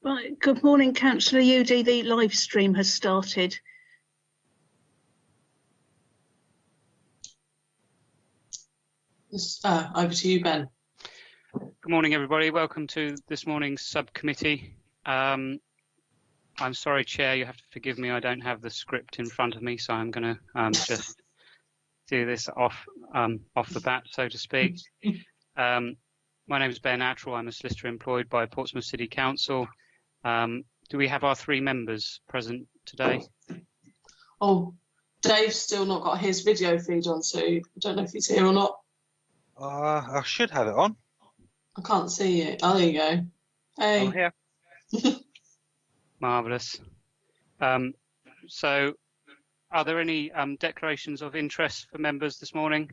Right. Good morning, Councillor Udy. The live stream has started. Over to you, Ben. Good morning, everybody. Welcome to this morning's subcommittee. I'm sorry, Chair, you have to forgive me. I don't have the script in front of me, so I'm going to just do this off the bat, so to speak. My name is Ben Attrell. I'm a solicitor employed by Portsmouth City Council. Do we have our three members present today? Oh, Dave's still not got his video feed on, so I don't know if he's here or not. I should have it on. I can't see it. Oh, there you go. Hey. I'm here. Marvellous. So, are there any declarations of interest for members this morning?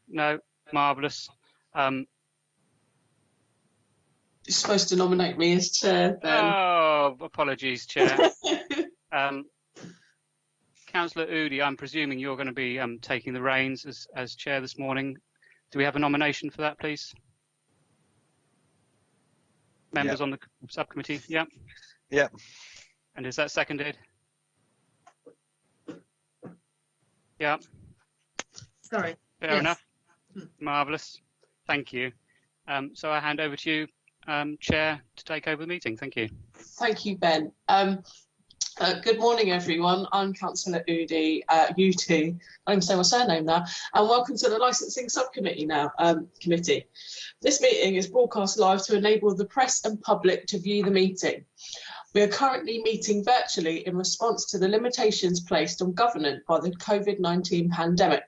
No? Marvellous. You're supposed to nominate me as chair, Ben. Oh, apologies, Chair. Councillor Udy, I'm presuming you're going to be taking the reins as chair this morning. Do we have a nomination for that, please? Members on the subcommittee? Yeah. Yeah. And is that seconded? Yeah. Sorry. Fair enough. Marvellous. Thank you. So I hand over to you, Chair, to take over the meeting. Thank you. Thank you, Ben. Good morning, everyone. I'm Councillor Udy, UT. I can say my surname now. And welcome to the Licensing Subcommittee committee. This meeting is broadcast live to enable the press and public to view the meeting. We are currently meeting virtually in response to the limitations placed on government by the COVID-19 pandemic.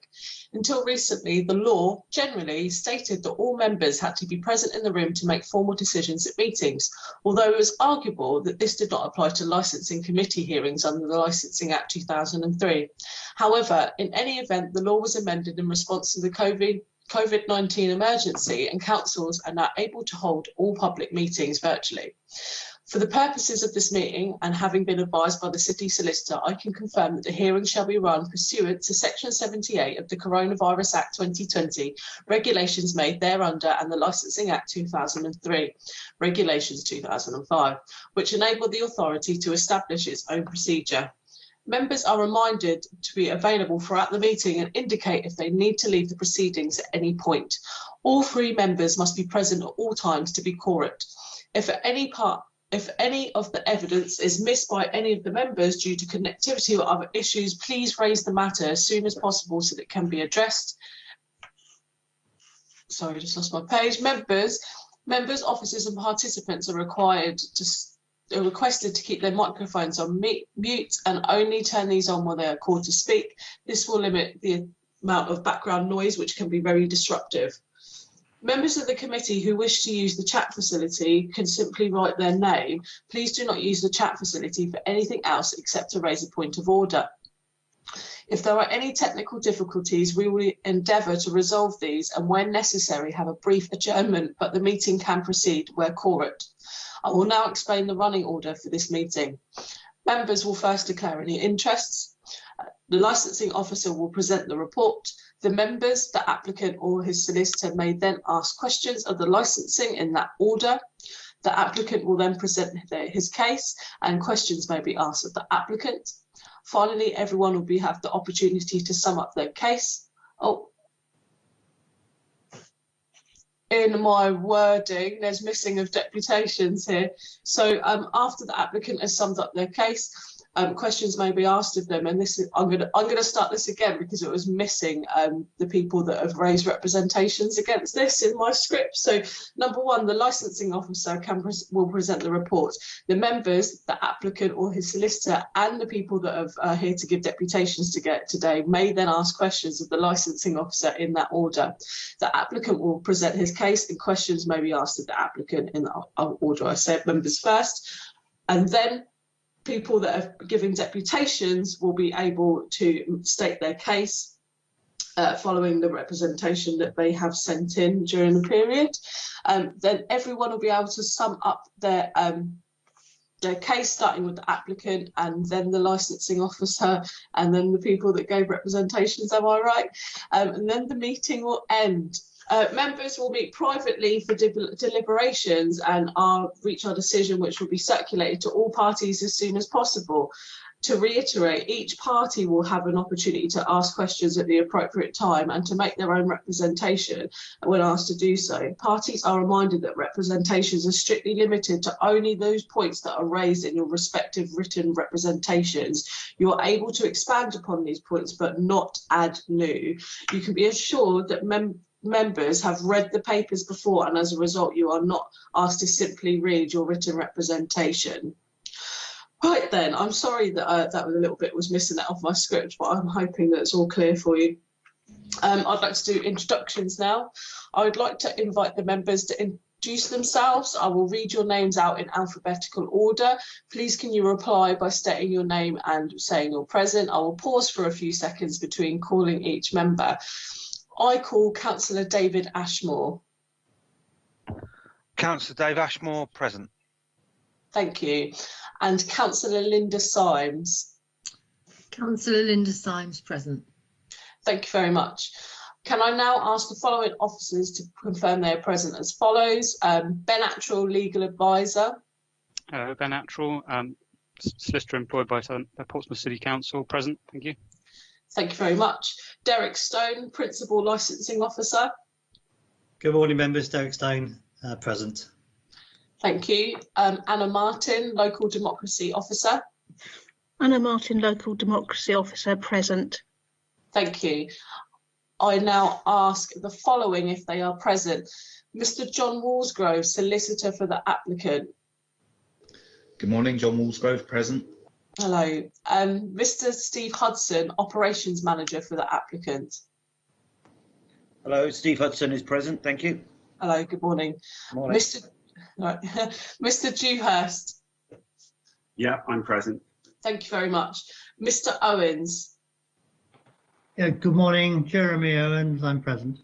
Until recently, the law generally stated that all members had to be present in the room to make formal decisions at meetings, although it was arguable that this did not apply to licensing committee hearings under the Licensing Act 2003. However, in any event, the law was amended in response to the COVID-19 emergency, and councils are now able to hold all public meetings virtually. For the purposes of this meeting, and having been advised by the City Solicitor, I can confirm that the hearing shall be run pursuant to Section 78 of the Coronavirus Act 2020, regulations made thereunder, and the Licensing Act 2003, regulations 2005, which enable the authority to establish its own procedure. Members are reminded to be available throughout the meeting and indicate if they need to leave the proceedings at any point. All three members must be present at all times to be quorate. If any of the evidence is missed by any of the members due to connectivity or other issues, please raise the matter as soon as possible so that it can be addressed. Sorry, I just lost my page. Members, officers and participants are requested to keep their microphones on mute and only turn these on when they are called to speak. This will limit the amount of background noise, which can be very disruptive. Members of the committee who wish to use the chat facility can simply write their name. Please do not use the chat facility for anything else except to raise a point of order. If there are any technical difficulties, we will endeavour to resolve these and when necessary have a brief adjournment, but the meeting can proceed where quorate. I will now explain the running order for this meeting. Members will first declare any interests. The licensing officer will present the report. The members, the applicant or his solicitor may then ask questions of the licensing in that order. The applicant will then present his case and questions may be asked of the applicant. Finally, everyone will have the opportunity to sum up their case. In my wording, there's missing of deputations here. So after the applicant has summed up their case, questions may be asked of them, and this is I'm gonna start this again because it was missing the people that have raised representations against this in my script. So number one, the licensing officer will present the report. The members, the applicant or his solicitor, and the people that are here to give deputations today may then ask questions of the licensing officer in that order. The applicant will present his case and questions may be asked of the applicant in the order I said, members first, and then people that are giving deputations will be able to state their case following the representation that they have sent in during the period. Then everyone will be able to sum up their case, starting with the applicant and then the licensing officer and then the people that gave representations, am I right? And then the meeting will end. Members will meet privately for deliberations and reach our decision, which will be circulated to all parties as soon as possible. To reiterate, each party will have an opportunity to ask questions at the appropriate time and to make their own representation when asked to do so. Parties are reminded that representations are strictly limited to only those points that are raised in your respective written representations. You are able to expand upon these points but not add new. You can be assured that members have read the papers before, and as a result you are not asked to simply read your written representation. Right then, I'm sorry that that was a little bit was missing out of my script, but I'm hoping that it's all clear for you. I'd like to do introductions now. I would like to invite the members to introduce themselves. I will read your names out in alphabetical order. Please can you reply by stating your name and saying you're present. I will pause for a few seconds between calling each member. I call Councillor David Ashmore. Councillor Dave Ashmore, present. Thank you. And Councillor Linda Symes. Councillor Linda Symes, present. Thank you very much. Can I now ask the following officers to confirm they are present as follows? Ben Attrell, Legal Advisor. Ben Attrell, solicitor employed by Portsmouth City Council, present. Thank you. Thank you very much. Derek Stone, Principal Licensing Officer. Good morning, members. Derek Stone, present. Thank you. Anna Martin, Local Democracy Officer. Anna Martin, Local Democracy Officer, present. Thank you. I now ask the following if they are present. Mr. John Walsgrove, Solicitor for the applicant. Good morning, John Walsgrove, present. Hello. Mr. Steve Hudson, Operations Manager for the applicant. Hello, Steve Hudson is present, thank you. Hello, good morning. Morning. Mr. Dewhurst. Yeah, I'm present. Thank you very much. Mr. Owens. Yeah, good morning, Jeremy Owens, I'm present.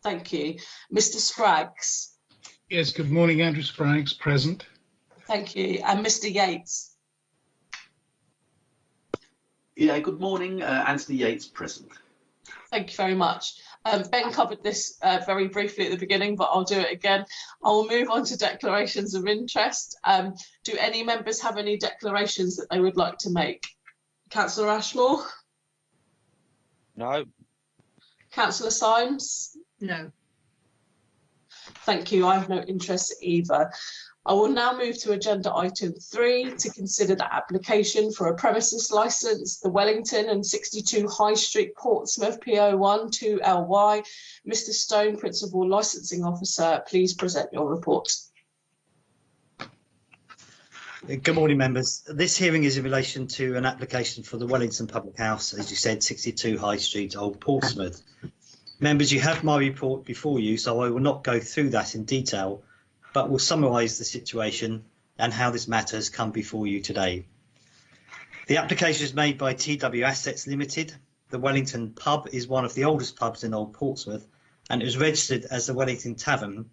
Thank you. Mr. Spraggs. Yes, good morning, Andrew Spraggs, present. Thank you. And Mr. Yates. Yeah, good morning, Anthony Yates, present. Thank you very much. Ben covered this very briefly at the beginning, but I'll do it again. I will move on to declarations of interest. Do any members have any declarations that they would like to make? Councillor Ashmore? No. Councillor Symes? No. Thank you. I have no interest either. I will now move to agenda item 3 to consider the application for a premises licence, the Wellington and 62 High Street, Portsmouth, PO1 2LY. Mr. Stone, Principal Licensing Officer, please present your report. Good morning, members. This hearing is in relation to an application for the Wellington Public House, as you said, 62 High Street, Old Portsmouth. Members, you have my report before you, so I will not go through that in detail, but will summarise the situation and how this matter has come before you today. The application is made by TW Assets Limited. The Wellington pub is one of the oldest pubs in Old Portsmouth, and it was registered as the Wellington Tavern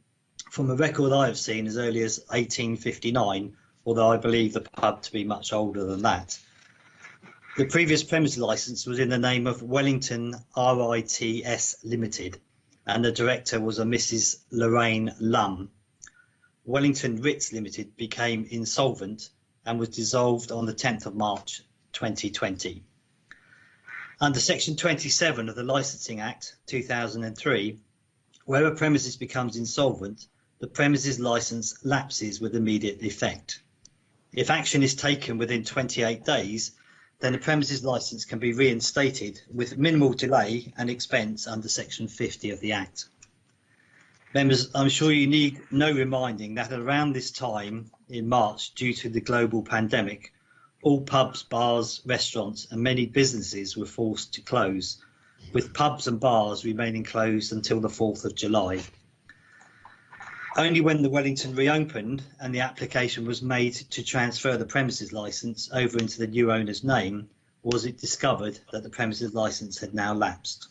from a record I have seen as early as 1859, although I believe the pub to be much older than that. The previous premises licence was in the name of Wellington RITS Limited, and the director was a Mrs. Lorraine Lum. Wellington Ritz Limited became insolvent and was dissolved on the 10th of March 2020. Under Section 27 of the Licensing Act 2003, where a premises becomes insolvent, the premises licence lapses with immediate effect. If action is taken within 28 days, then the premises licence can be reinstated with minimal delay and expense under Section 50 of the Act. Members, I'm sure you need no reminding that around this time in March, due to the global pandemic, all pubs, bars, restaurants and many businesses were forced to close, with pubs and bars remaining closed until the 4th of July. Only when the Wellington reopened and the application was made to transfer the premises licence over into the new owner's name was it discovered that the premises licence had now lapsed.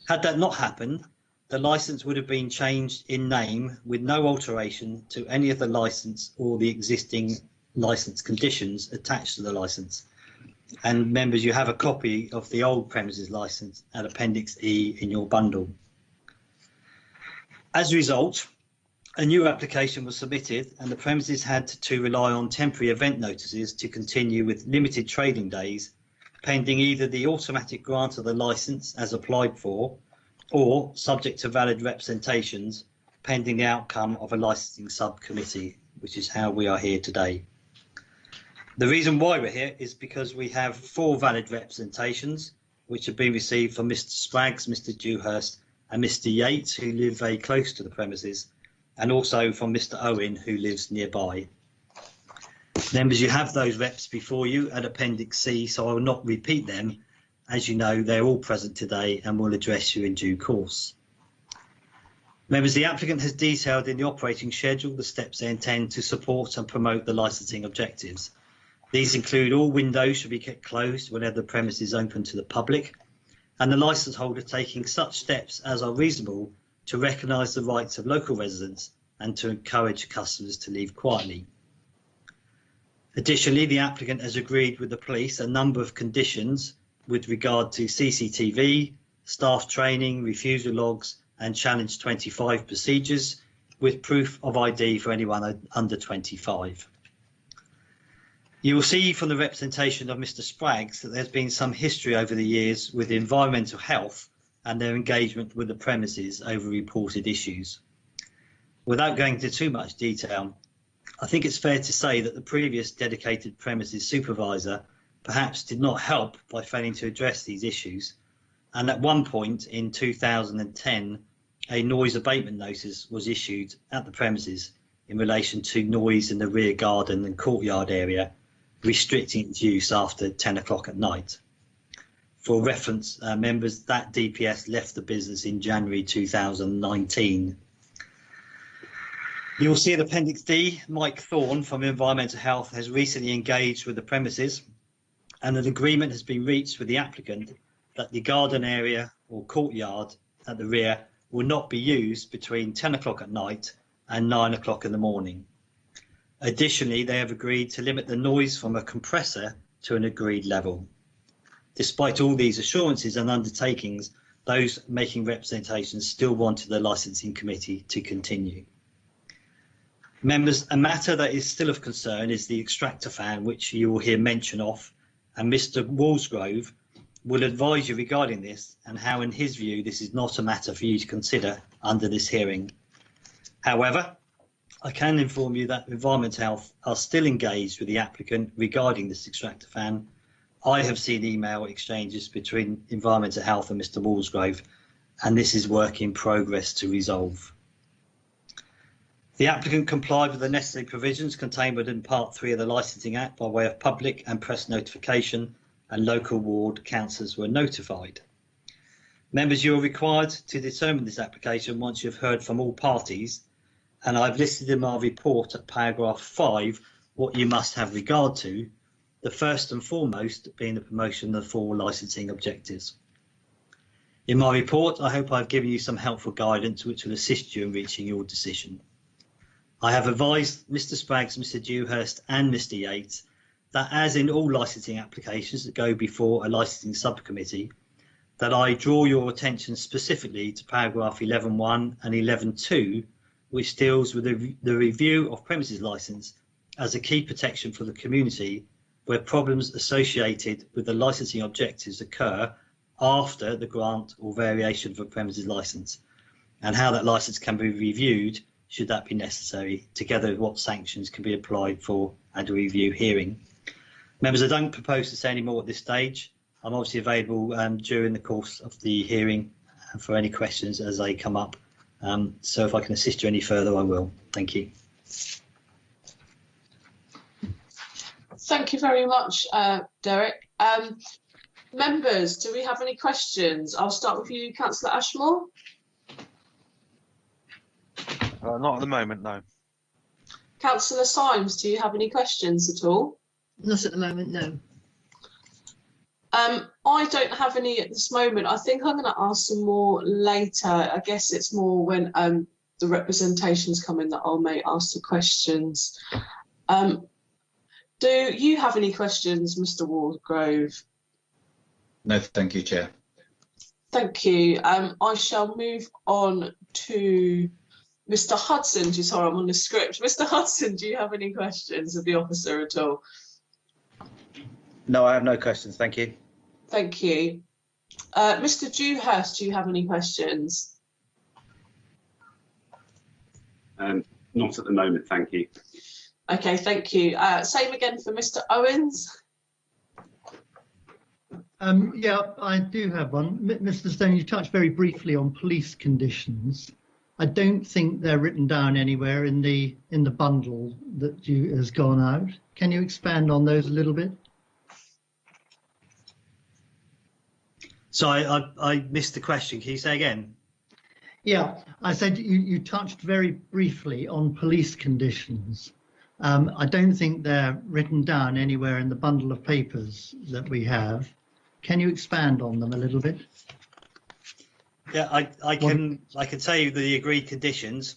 Had that not happened, the licence would have been changed in name with no alteration to any of the licence or the existing licence conditions attached to the licence. And members, you have a copy of the old premises licence at Appendix E in your bundle. As a result, a new application was submitted and the premises had to rely on temporary event notices to continue with limited trading days, pending either the automatic grant of the licence as applied for, or subject to valid representations, pending the outcome of a licensing subcommittee, which is how we are here today. The reason why we're here is because we have 4 valid representations which have been received from Mr Spraggs, Mr Dewhurst and Mr Yates, who live very close to the premises, and also from Mr Owen, who lives nearby. Members, you have those reps before you at Appendix C, so I will not repeat them. As you know, they're all present today and will address you in due course. Members, the applicant has detailed in the operating schedule the steps they intend to support and promote the licensing objectives. These include all windows should be kept closed whenever the premise is open to the public, and the licence holder taking such steps as are reasonable to recognise the rights of local residents and to encourage customers to leave quietly. Additionally, the applicant has agreed with the police a number of conditions with regard to CCTV, staff training, refusal logs and Challenge 25 procedures, with proof of ID for anyone under 25. You will see from the representation of Mr Spraggs that there's been some history over the years with environmental health and their engagement with the premises over reported issues. Without going into too much detail, I think it's fair to say that the previous dedicated premises supervisor perhaps did not help by failing to address these issues, and at one point in 2010 a noise abatement notice was issued at the premises in relation to noise in the rear garden and courtyard area, restricting its use after 10 o'clock at night. For reference, members, that DPS left the business in January 2019. You will see in Appendix D, Mike Thorne from Environmental Health has recently engaged with the premises, and an agreement has been reached with the applicant that the garden area or courtyard at the rear will not be used between 10 o'clock at night and 9 o'clock in the morning. Additionally, they have agreed to limit the noise from a compressor to an agreed level. Despite all these assurances and undertakings, those making representations still wanted the licensing committee to continue. Members, a matter that is still of concern is the extractor fan, which you will hear mention of, and Mr Walsgrove will advise you regarding this and how, in his view, this is not a matter for you to consider under this hearing. However, I can inform you that Environment Health are still engaged with the applicant regarding this extractor fan. I have seen email exchanges between Environmental Health and Mr Walsgrove, and this is work in progress to resolve. The applicant complied with the necessary provisions contained within Part 3 of the Licensing Act by way of public and press notification, and local ward councillors were notified. Members, you are required to determine this application once you've heard from all parties, and I've listed in my report at paragraph 5 what you must have regard to, the first and foremost being the promotion of the 4 licensing objectives. In my report, I hope I've given you some helpful guidance which will assist you in reaching your decision. I have advised Mr Spraggs, Mr Dewhurst and Mr Yates that, as in all licensing applications that go before a licensing subcommittee, that I draw your attention specifically to paragraph 11.1 and 11.2, which deals with the review of premises licence as a key protection for the community where problems associated with the licensing objectives occur after the grant or variation of a premises licence, and how that licence can be reviewed should that be necessary, together with what sanctions can be applied for and a review hearing. Members, I don't propose to say any more at this stage. I'm obviously available during the course of the hearing for any questions as they come up. So if I can assist you any further, I will. Thank you. Thank you very much, Derek. Members, do we have any questions? I'll start with you, Councillor Ashmore. Not at the moment, no. Councillor Symes, do you have any questions at all? Not at the moment, no. I don't have any at this moment. I think I'm going to ask some more later. I guess it's more when the representations come in that I may ask the questions. Do you have any questions, Mr Walsgrove? No, thank you, Chair. Thank you. I shall move on to Mr. Hudson, sorry, I'm on the script. Mr. Hudson, do you have any questions of the officer at all? No, I have no questions. Thank you. Thank you. Mr. Dewhurst, do you have any questions? Not at the moment, thank you. Okay, thank you. Same again for Mr. Owens. Yeah, I do have one. Mr. Stone, you touched very briefly on police conditions. I don't think they're written down anywhere in the bundle that has gone out. Can you expand on those a little bit? So I missed the question. Can you say again? Yeah, I said you touched very briefly on police conditions. I don't think they're written down anywhere in the bundle of papers that we have. Can you expand on them a little bit? Yeah, I can tell you the agreed conditions.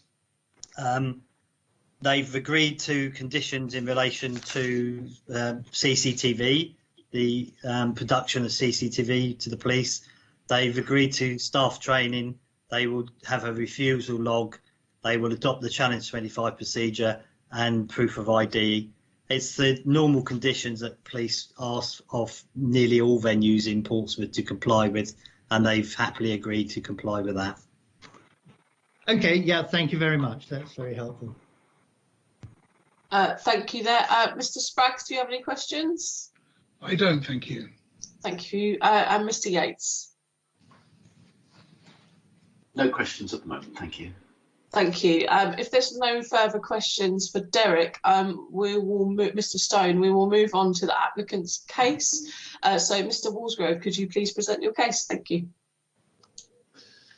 They've agreed to conditions in relation to CCTV, the production of CCTV to the police. They've agreed to staff training. They will have a refusal log. They will adopt the Challenge 25 procedure and proof of ID. It's the normal conditions that police ask of nearly all venues in Portsmouth to comply with, and they've happily agreed to comply with that. Okay, yeah, thank you very much. That's very helpful. Thank you there. Mr. Spraggs, do you have any questions? I don't, thank you. Thank you. And Mr. Yates? No questions at the moment, thank you. Thank you. If there's no further questions for Derek, we will Mr. Stone, we will move on to the applicant's case. So, Mr. Walsgrove, could you please present your case? Thank you.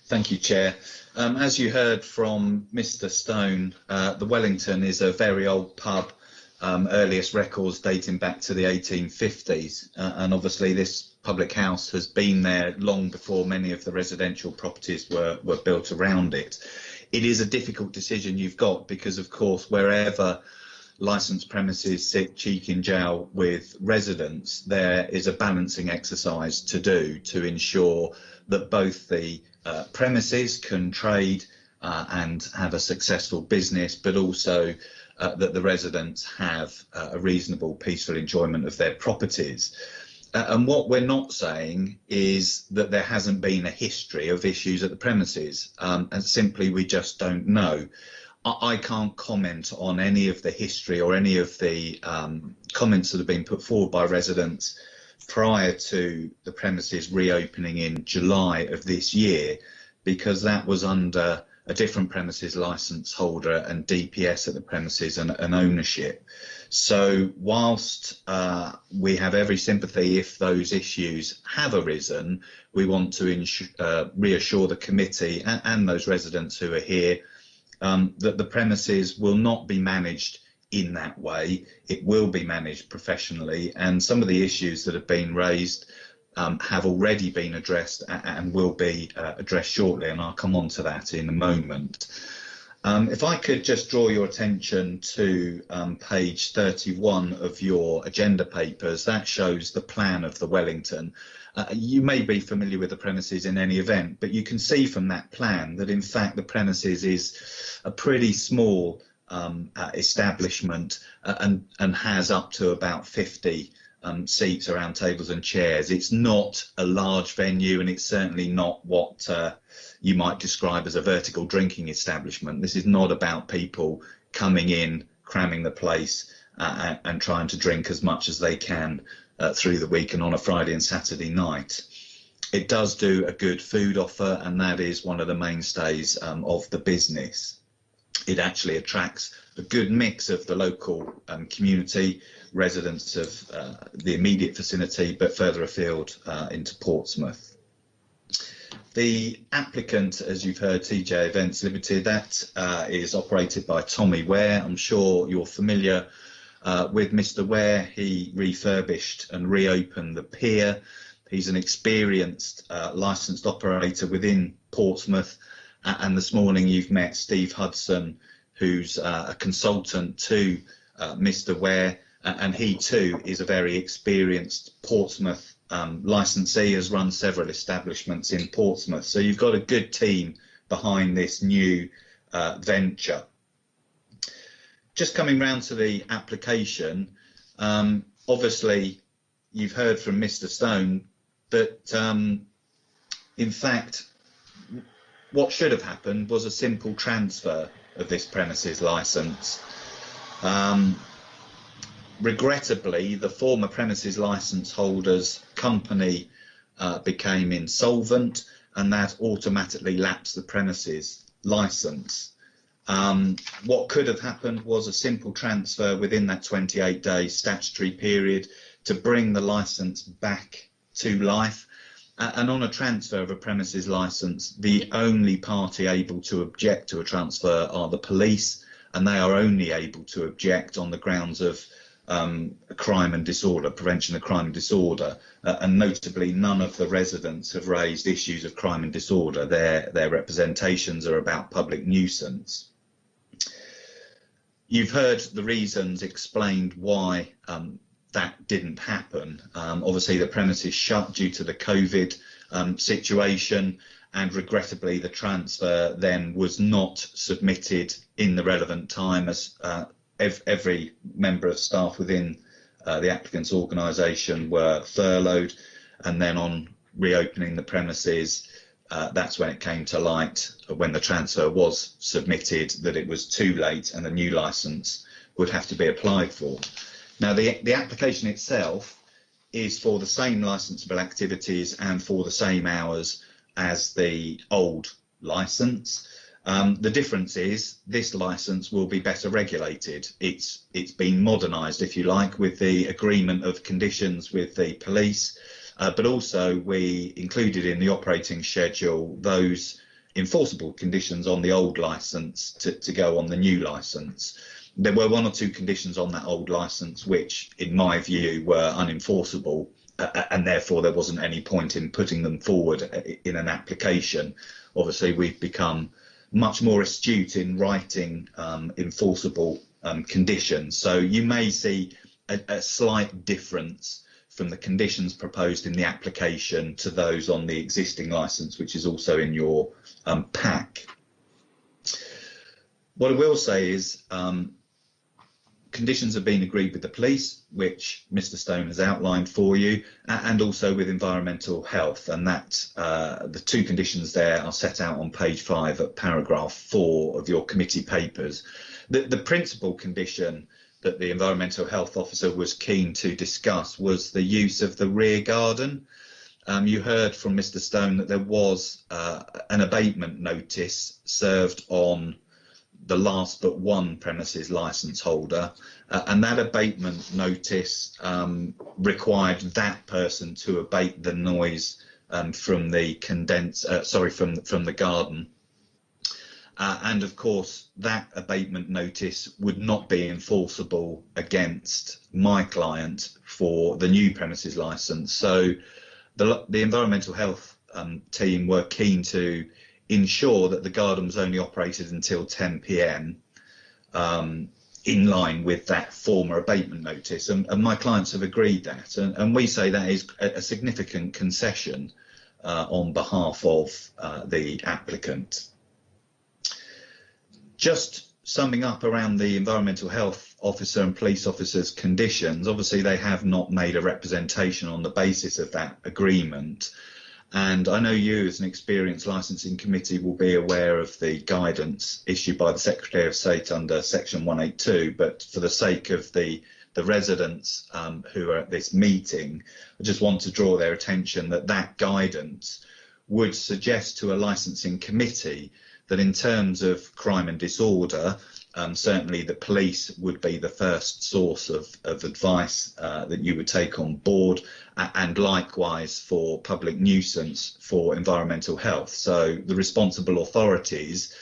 Thank you, Chair. As you heard from Mr. Stone, the Wellington is a very old pub, earliest records dating back to the 1850s, and obviously this public house has been there long before many of the residential properties were built around it. It is a difficult decision you've got because, of course, wherever licensed premises sit cheek in jowl with residents, there is a balancing exercise to do to ensure that both the premises can trade and have a successful business, but also that the residents have a reasonable, peaceful enjoyment of their properties. And what we're not saying is that there hasn't been a history of issues at the premises, and simply we just don't know. I can't comment on any of the history or any of the comments that have been put forward by residents prior to the premises reopening in July of this year, because that was under a different premises licence holder and DPS at the premises and ownership. So whilst we have every sympathy if those issues have arisen, we want to reassure the committee and those residents who are here that the premises will not be managed in that way. It will be managed professionally, and some of the issues that have been raised have already been addressed and will be addressed shortly, and I'll come on to that in a moment. If I could just draw your attention to page 31 of your agenda papers, that shows the plan of the Wellington. You may be familiar with the premises in any event, but you can see from that plan that in fact the premises is a pretty small establishment and has up to about 50 seats around tables and chairs. It's not a large venue, and it's certainly not what you might describe as a vertical drinking establishment. This is not about people coming in, cramming the place and trying to drink as much as they can through the week and on a Friday and Saturday night. It does do a good food offer, and that is one of the mainstays of the business. It actually attracts a good mix of the local community, residents of the immediate vicinity, but further afield into Portsmouth. The applicant, as you've heard, TJ Events Limited, that is operated by Tommy Ware. I'm sure you're familiar with Mr. Ware. He refurbished and reopened the pier. He's an experienced licensed operator within Portsmouth, and this morning you've met Steve Hudson, who's a consultant to Mr. Ware, and he too is a very experienced Portsmouth licensee, has run several establishments in Portsmouth. So you've got a good team behind this new venture. Just coming round to the application, obviously you've heard from Mr. Stone that in fact what should have happened was a simple transfer of this premises licence. Regrettably, the former premises licence holder's company became insolvent, and that automatically lapsed the premises licence. What could have happened was a simple transfer within that 28-day statutory period to bring the licence back to life. And on a transfer of a premises licence, the only party able to object to a transfer are the police, and they are only able to object on the grounds of crime and disorder, prevention of crime and disorder, and notably none of the residents have raised issues of crime and disorder. Their representations are about public nuisance. You've heard the reasons explained why that didn't happen. Obviously the premises shut due to the COVID situation, and regrettably the transfer then was not submitted in the relevant time, as every member of staff within the applicant's organisation were furloughed, and then on reopening the premises, that's when it came to light, when the transfer was submitted, that it was too late and a new licence would have to be applied for. Now the application itself is for the same licensable activities and for the same hours as the old licence. The difference is this licence will be better regulated. It's been modernised, if you like, with the agreement of conditions with the police, but also we included in the operating schedule those enforceable conditions on the old licence to go on the new licence. There were one or two conditions on that old licence which, in my view, were unenforceable, and therefore there wasn't any point in putting them forward in an application. Obviously, we've become much more astute in writing enforceable conditions. So you may see a slight difference from the conditions proposed in the application to those on the existing licence, which is also in your pack. What I will say is conditions have been agreed with the police, which Mr. Stone has outlined for you, and also with environmental health, and that the two conditions there are set out on page 5 at paragraph 4 of your committee papers. The principal condition that the environmental health officer was keen to discuss was the use of the rear garden. You heard from Mr. Stone that there was an abatement notice served on the last but one premises licence holder, and that abatement notice required that person to abate the noise from the from the garden, and of course that abatement notice would not be enforceable against my client for the new premises licence. So the environmental health team were keen to ensure that the garden was only operated until 10 p.m. In line with that former abatement notice, and my clients have agreed that, and we say that is a significant concession on behalf of the applicant. Just summing up around the environmental health officer and police officer's conditions, obviously they have not made a representation on the basis of that agreement. And I know you, as an experienced licensing committee, will be aware of the guidance issued by the Secretary of State under Section 182, but for the sake of the residents who are at this meeting, I just want to draw their attention that that guidance would suggest to a licensing committee that in terms of crime and disorder, certainly the police would be the first source of advice that you would take on board, and likewise for public nuisance, for environmental health. So the responsible authorities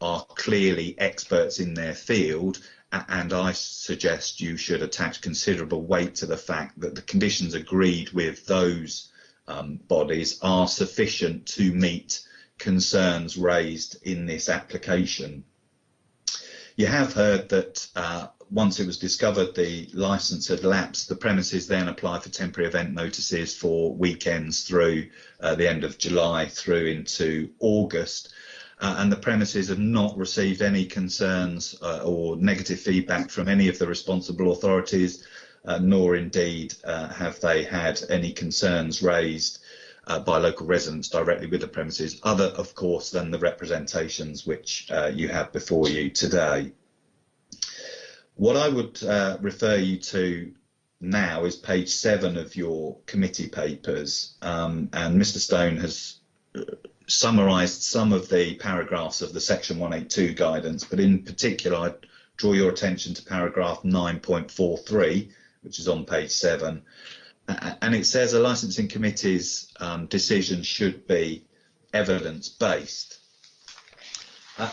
are clearly experts in their field, and I suggest you should attach considerable weight to the fact that the conditions agreed with those bodies are sufficient to meet concerns raised in this application. You have heard that once it was discovered the licence had lapsed, the premises then apply for temporary event notices for weekends through the end of July through into August. and the premises have not received any concerns or negative feedback from any of the responsible authorities, nor indeed have they had any concerns raised by local residents directly with the premises, other of course than the representations which you have before you today. What I would refer you to now is page 7 of your committee papers, and Mr. Stone has summarised some of the paragraphs of the section 182 guidance, but in particular I'd draw your attention to paragraph 9.43, which is on page 7, and it says a licensing committee's decision should be evidence-based.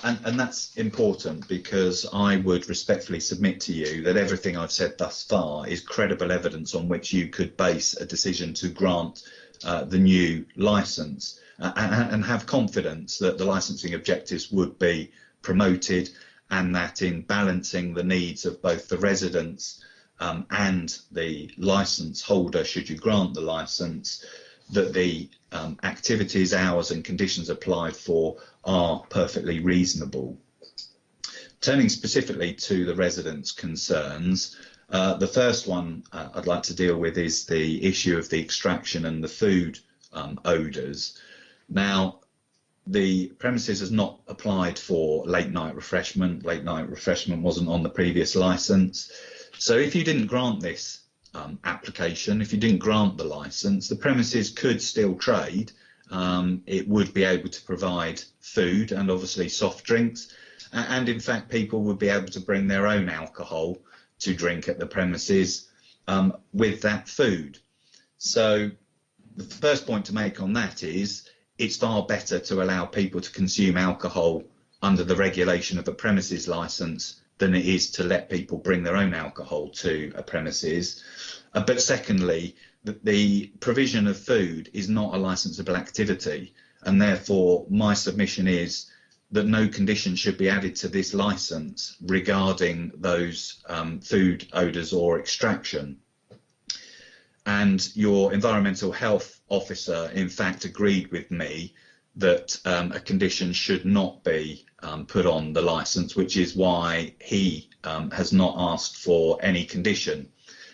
And that's important because I would respectfully submit to you that everything I've said thus far is credible evidence on which you could base a decision to grant the new licence, and have confidence that the licensing objectives would be promoted, and that in balancing the needs of both the residents and the licence holder, should you grant the licence, that the activities, hours and conditions applied for are perfectly reasonable. Turning specifically to the residents' concerns, the first one I'd like to deal with is the issue of the extraction and the food odours. Now, the premises has not applied for late night refreshment. Late night refreshment wasn't on the previous licence. So if you didn't grant this application, if you didn't grant the licence, the premises could still trade. It would be able to provide food and obviously soft drinks, and in fact people would be able to bring their own alcohol to drink at the premises with that food. So the first point to make on that is it's far better to allow people to consume alcohol under the regulation of a premises licence than it is to let people bring their own alcohol to a premises. But secondly, the provision of food is not a licensable activity, and therefore my submission is that no condition should be added to this licence regarding those food odours or extraction. And your environmental health officer in fact agreed with me that a condition should not be put on the licence, which is why he has not asked for any condition.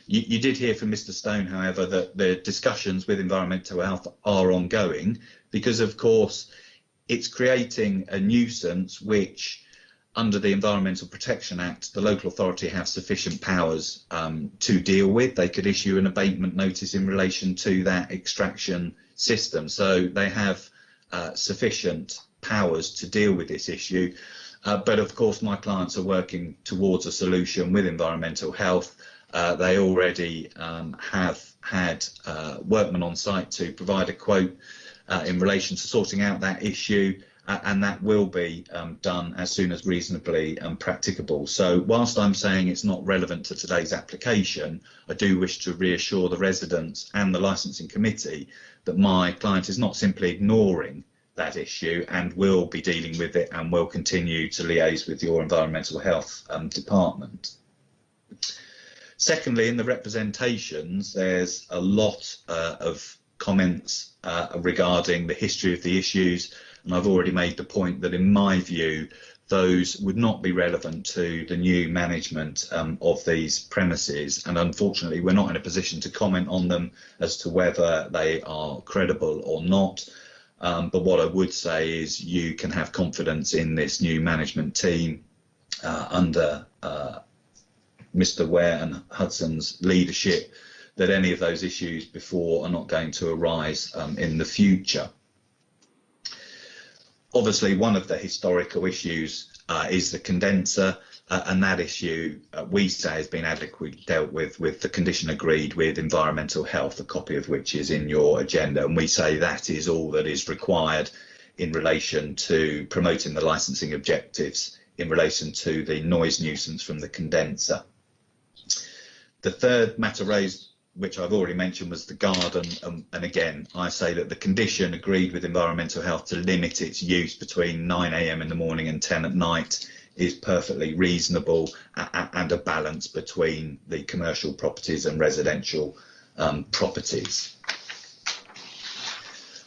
You did hear from Mr. Stone, however, that the discussions with environmental health are ongoing, because of course it's creating a nuisance which, under the Environmental Protection Act, the local authority have sufficient powers to deal with. They could issue an abatement notice in relation to that extraction system, so they have sufficient powers to deal with this issue. But of course my clients are working towards a solution with environmental health. They already have had workmen on site to provide a quote in relation to sorting out that issue, and that will be done as soon as reasonably practicable. So whilst I'm saying it's not relevant to today's application, I do wish to reassure the residents and the licensing committee that my client is not simply ignoring that issue and will be dealing with it, and will continue to liaise with your environmental health department. Secondly, in the representations, there's a lot of comments regarding the history of the issues, and I've already made the point that in my view those would not be relevant to the new management of these premises, and unfortunately we're not in a position to comment on them as to whether they are credible or not. But what I would say is you can have confidence in this new management team under Mr. Ware and Hudson's leadership, that any of those issues before are not going to arise in the future. Obviously, one of the historical issues is the condenser, and that issue we say has been adequately dealt with the condition agreed with environmental health, a copy of which is in your agenda, and we say that is all that is required in relation to promoting the licensing objectives in relation to the noise nuisance from the condenser. The third matter raised, which I've already mentioned, was the garden, and again I say that the condition agreed with environmental health to limit its use between 9 AM in the morning and 10 at night is perfectly reasonable, and a balance between the commercial properties and residential properties.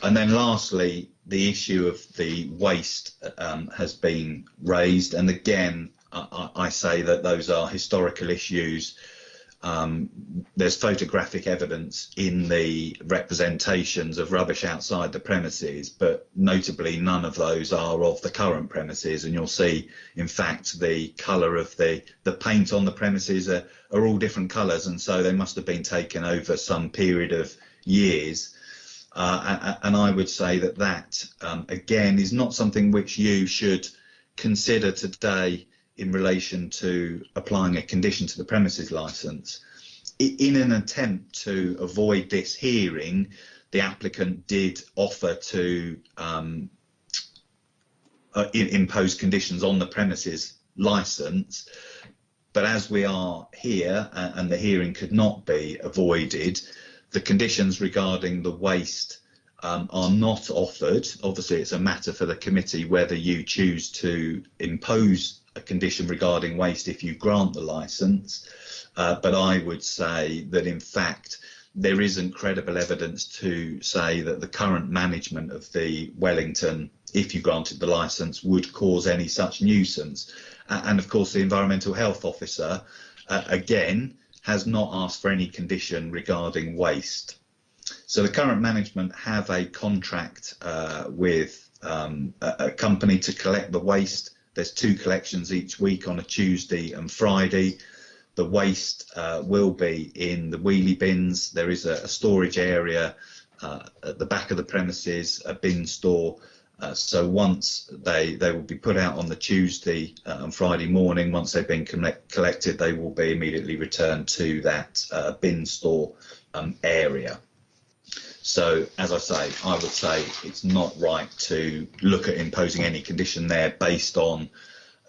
And then lastly, the issue of the waste has been raised, and again I say that those are historical issues. There's photographic evidence in the representations of rubbish outside the premises, but notably none of those are of the current premises, and you'll see in fact the colour of the paint on the premises are all different colours, and so they must have been taken over some period of years. And I would say that again is not something which you should consider today in relation to applying a condition to the premises licence. In an attempt to avoid this hearing, the applicant did offer to impose conditions on the premises licence, but as we are here and the hearing could not be avoided, the conditions regarding the waste are not offered. Obviously, it's a matter for the committee whether you choose to impose a condition regarding waste if you grant the licence, but I would say that in fact there isn't credible evidence to say that the current management of the Wellington, if you granted the licence, would cause any such nuisance. And of course the Environmental Health Officer again has not asked for any condition regarding waste. So the current management have a contract with a company to collect the waste. There's 2 collections each week on a Tuesday and Friday. The waste will be in the wheelie bins. There is a storage area at the back of the premises, a bin store. So once they will be put out on the Tuesday and Friday morning, once they've been collected, they will be immediately returned to that bin store area. So, as I say, I would say it's not right to look at imposing any condition there based on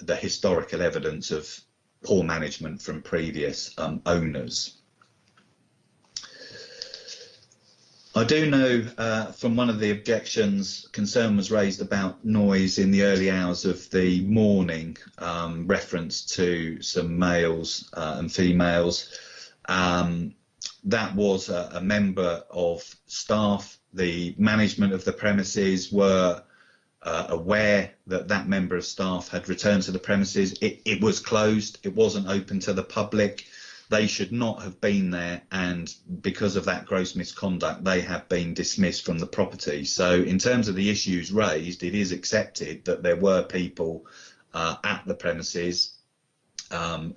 the historical evidence of poor management from previous owners. I do know from one of the objections, concern was raised about noise in the early hours of the morning, reference to some males and females. That was a member of staff. The management of the premises were aware that that member of staff had returned to the premises. It was closed. It wasn't open to the public. They should not have been there, and because of that gross misconduct, they have been dismissed from the property. So in terms of the issues raised, it is accepted that there were people at the premises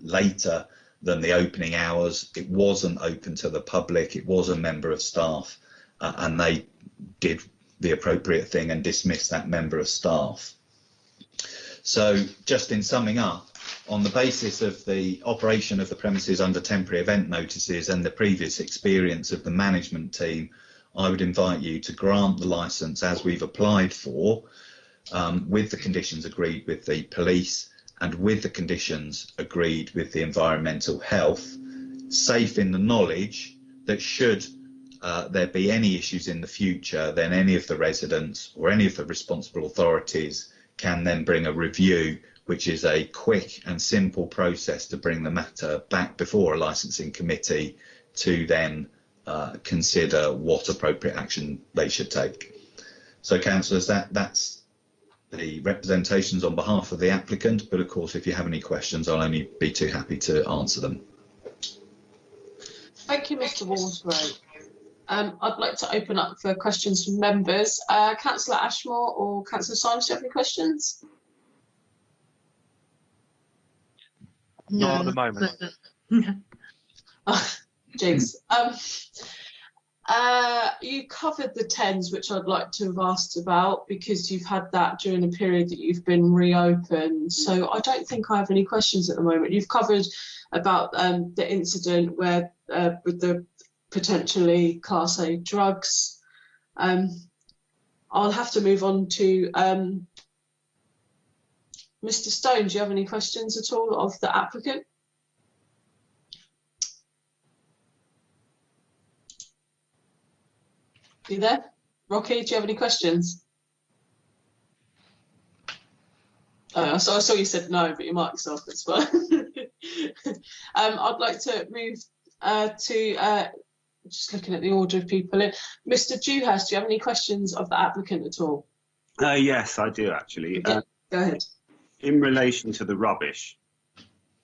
later than the opening hours. It wasn't open to the public. It was a member of staff, and they did the appropriate thing and dismissed that member of staff. So just in summing up, on the basis of the operation of the premises under temporary event notices and the previous experience of the management team, I would invite you to grant the licence as we've applied for, with the conditions agreed with the police and with the conditions agreed with the environmental health, safe in the knowledge that should there be any issues in the future, then any of the residents or any of the responsible authorities can then bring a review, which is a quick and simple process to bring the matter back before a licensing committee to then consider what appropriate action they should take. So councillors, that's the representations on behalf of the applicant, but of course if you have any questions I'll only be too happy to answer them. Thank you, Mr. Walsgrove. I'd like to open up for questions from members. Councillor Ashmore or Councillor Symes, do you have any questions? No, not at the moment. Jinx. You covered the 10s, which I'd like to have asked about, because you've had that during the period that you've been reopened. So I don't think I have any questions at the moment. You've covered about the incident where with the potentially Class A drugs. I'll have to move on to Mr. Stone. Do you have any questions at all of the applicant? Are you there? Rocky, do you have any questions? I saw you said no, but your mic's off, that's fine. I'd like to move to Just looking at the order of people in. Mr. Dewhurst, do you have any questions of the applicant at all? Yes, I do actually. Yeah, go ahead. In relation to the rubbish,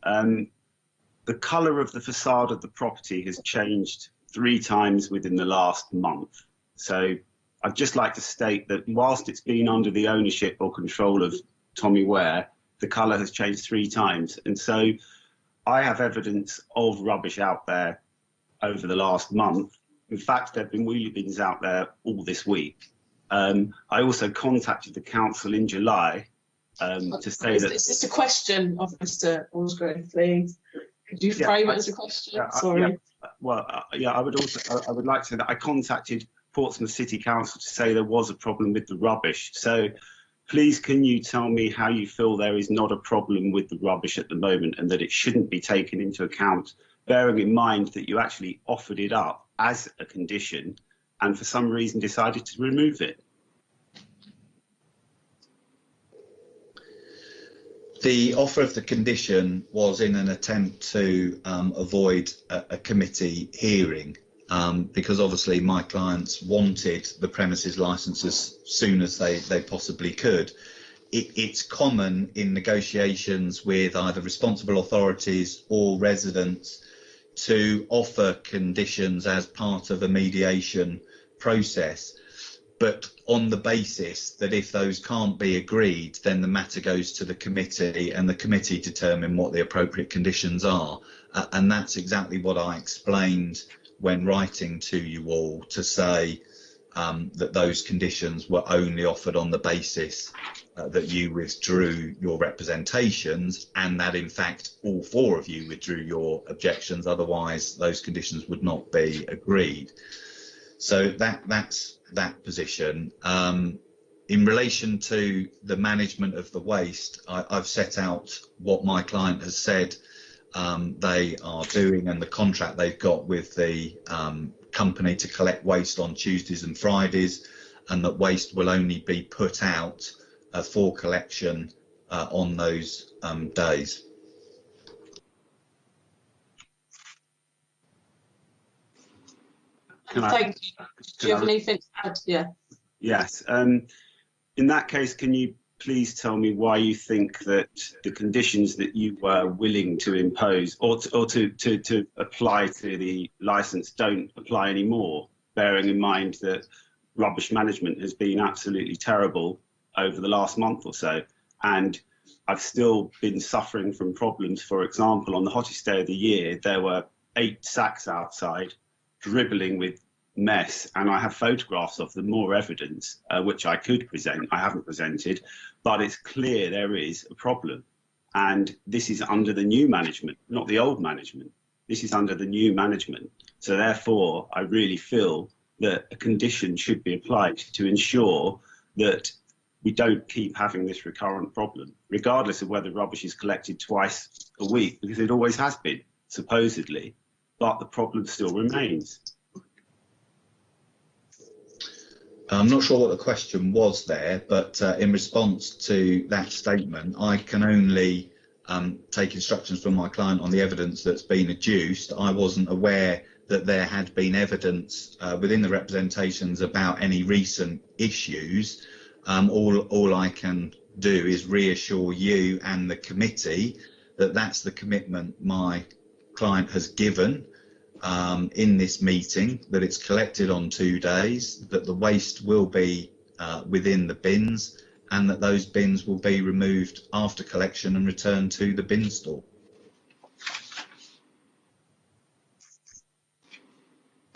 the colour of the facade of the property has changed 3 times within the last month. So I'd just like to state that whilst it's been under the ownership or control of Tommy Ware, the colour has changed 3 times. And so I have evidence of rubbish out there over the last month. In fact, there have been wheelie bins out there all this week. I also contacted the council in July to say that... Is this a question of Mr. Allsgrove, please? Could you frame it as a question? Sorry. Yeah, I would like to say that I contacted Portsmouth City Council to say there was a problem with the rubbish. So please, can you tell me how you feel there is not a problem with the rubbish at the moment and that it shouldn't be taken into account, bearing in mind that you actually offered it up as a condition and for some reason decided to remove it? The offer of the condition was in an attempt to avoid a committee hearing because obviously my clients wanted the premises licence as soon as they possibly could. It's common in negotiations with either responsible authorities or residents to offer conditions as part of a mediation process, but on the basis that if those can't be agreed, then the matter goes to the committee and the committee determine what the appropriate conditions are. And that's exactly what I explained when writing to you all, to say that those conditions were only offered on the basis that you withdrew your representations, and that in fact all 4 of you withdrew your objections, otherwise those conditions would not be agreed. So that's that position. In relation to the management of the waste, I've set out what my client has said they are doing and the contract they've got with the company to collect waste on Tuesdays and Fridays, and that waste will only be put out for collection on those days. Thank you. Do you have anything to add? Yeah. Yes. In that case, can you please tell me why you think that the conditions that you were willing to impose or to apply to the licence don't apply anymore, bearing in mind that rubbish management has been absolutely terrible over the last month or so, and I've still been suffering from problems. For example, on the hottest day of the year, there were 8 sacks outside dribbling with mess, and I have photographs of them, more evidence, which I could present. I haven't presented, but it's clear there is a problem, and this is under the new management, not the old management. This is under the new management. So therefore, I really feel that a condition should be applied to ensure that we don't keep having this recurrent problem, regardless of whether rubbish is collected twice a week, because it always has been, supposedly, but the problem still remains. I'm not sure what the question was there, but in response to that statement, I can only take instructions from my client on the evidence that's been adduced. I wasn't aware that there had been evidence within the representations about any recent issues. All I can do is reassure you and the committee that that's the commitment my client has given in this meeting, that it's collected on 2 days, that the waste will be within the bins, and that those bins will be removed after collection and returned to the bin store.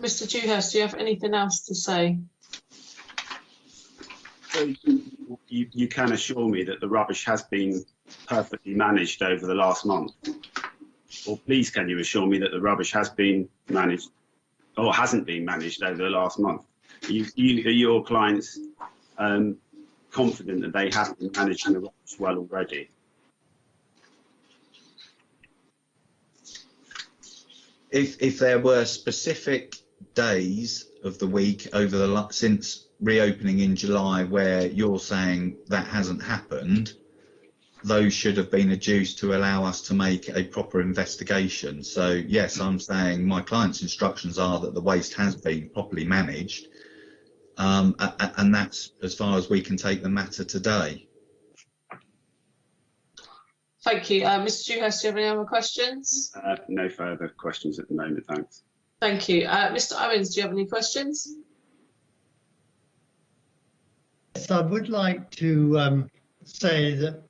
Mr. Dewhurst, do you have anything else to say? So you can assure me that the rubbish has been perfectly managed over the last month? Or please, can you assure me that the rubbish has been managed or hasn't been managed over the last month? Are your clients confident that they have been managing the rubbish well already? If there were specific days of the week over the since reopening in July where you're saying that hasn't happened, those should have been adduced to allow us to make a proper investigation. So yes, I'm saying my client's instructions are that the waste has been properly managed, and that's as far as we can take the matter today. Thank you. Mr. Dewhurst, do you have any other questions? No further questions at the moment, thanks. Thank you. Mr. Owens, do you have any questions? Yes, I would like to say that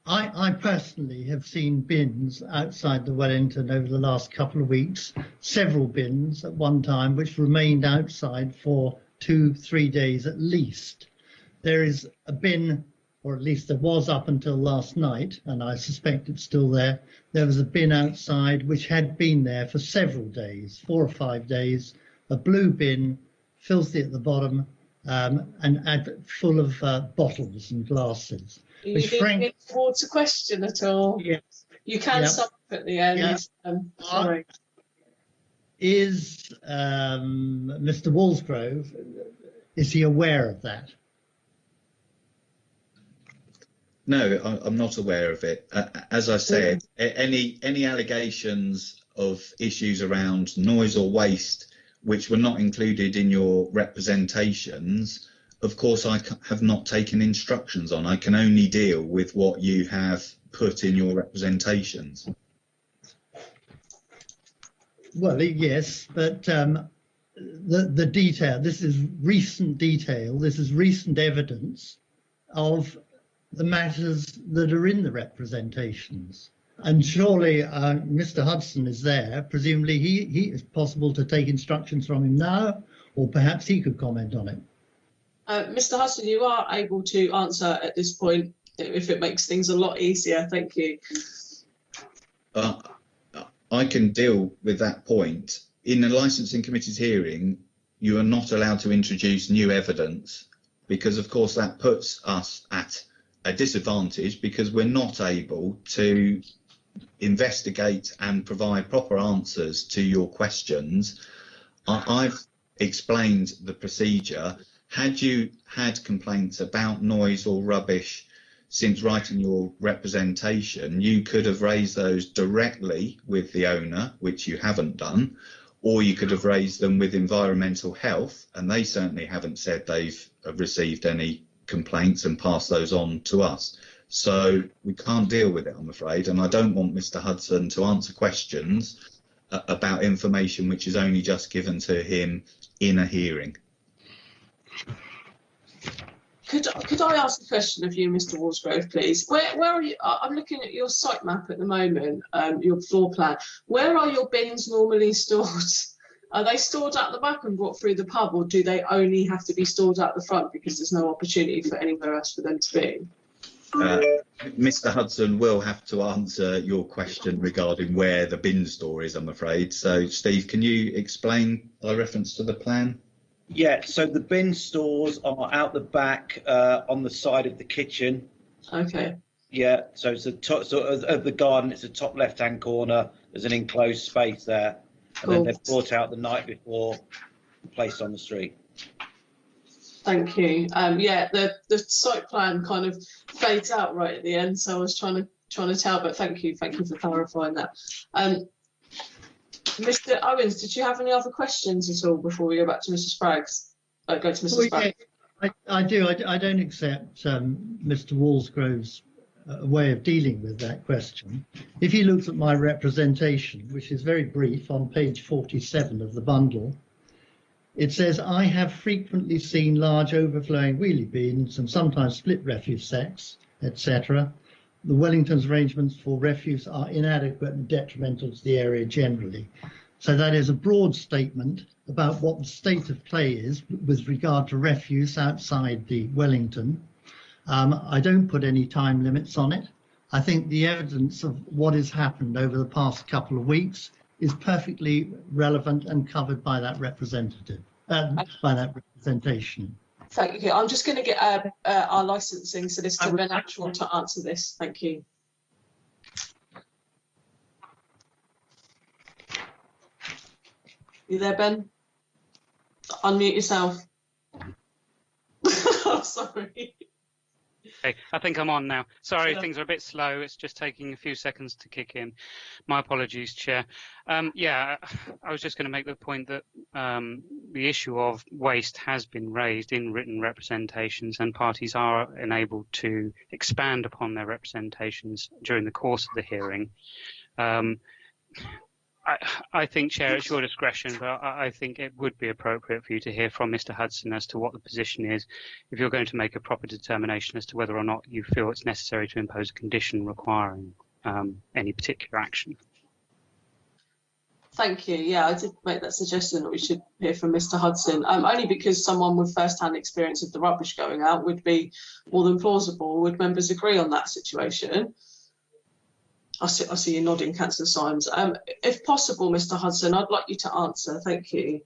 I personally have seen bins outside the Wellington over the last couple of weeks, several bins at one time, which remained outside for 2-3 days at least. There is a bin, or at least there was up until last night, and I suspect it's still there. There was a bin outside which had been there for several days, 4 or 5 days, a blue bin, filthy at the bottom, and full of bottles and glasses. Do you think it towards a question at all? Yes. You can Yep. sum up at the end. Yeah. Sorry. Is Mr. Walsgrove, is he aware of that? No, I'm not aware of it. As I said, any allegations of issues around noise or waste which were not included in your representations, of course, I have not taken instructions on. I can only deal with what you have put in your representations. Well, yes, but the detail, this is recent detail, this is recent evidence of the matters that are in the representations. And surely Mr. Hudson is there. Presumably he is possible to take instructions from him now, or perhaps he could comment on it. Mr. Hudson, you are able to answer at this point if it makes things a lot easier. Thank you. I can deal with that point. In the licensing committee's hearing, you are not allowed to introduce new evidence because, of course, that puts us at a disadvantage because we're not able to investigate and provide proper answers to your questions. I've explained the procedure. Had you had complaints about noise or rubbish since writing your representation, you could have raised those directly with the owner, which you haven't done, or you could have raised them with environmental health, and they certainly haven't said they've received any complaints and passed those on to us. So we can't deal with it, I'm afraid, and I don't want Mr. Hudson to answer questions about information which is only just given to him in a hearing. Could I ask a question of you, Mr. Walsgrove, please? Where are you? I'm looking at your site map at the moment, your floor plan. Where are your bins normally stored? Are they stored at the back and brought through the pub, or do they only have to be stored at the front because there's no opportunity for anywhere else for them to be? Mr. Hudson will have to answer your question regarding where the bin store is, I'm afraid. So, Steve, can you explain by reference to the plan? Yeah, so the bin stores are out the back on the side of the kitchen. Okay. Yeah, so it's the top of the garden. It's the top left-hand corner. There's an enclosed space there, and then they're brought out the night before, placed on the street. Thank you. Yeah, the site plan kind of fades out right at the end, so I was trying to tell, but thank you for clarifying that. Mr. Owens, did you have any other questions at all before we go back to Mrs. Spraggs? Go to Mrs. Spraggs. Yeah, I do. I don't accept Mr. Walsgrove's way of dealing with that question. If he looks at my representation, which is very brief, on page 47 of the bundle, it says, I have frequently seen large overflowing wheelie bins and sometimes split refuse sacks, etc. The Wellington's arrangements for refuse are inadequate and detrimental to the area generally. So that is a broad statement about what the state of play is with regard to refuse outside the Wellington. I don't put any time limits on it. I think the evidence of what has happened over the past couple of weeks is perfectly relevant and covered by that representation. Thank you. I'm just going to get our licensing solicitor, Ben Actual, to answer this. Thank you. You there, Ben? Unmute yourself. Oh, sorry. Okay, I think I'm on now. Sorry, things are a bit slow. It's just taking a few seconds to kick in. My apologies, Chair. Yeah, I was just going to make the point that the issue of waste has been raised in written representations, and parties are enabled to expand upon their representations during the course of the hearing. I think, Chair, it's your discretion, but I think it would be appropriate for you to hear from Mr. Hudson as to what the position is, if you're going to make a proper determination as to whether or not you feel it's necessary to impose a condition requiring any particular action. Thank you. Yeah, I did make that suggestion that we should hear from Mr. Hudson, only because someone with first-hand experience of the rubbish going out would be more than plausible. Would members agree on that situation? I see you nodding, Councillor Symes. If possible, Mr. Hudson, I'd like you to answer. Thank you.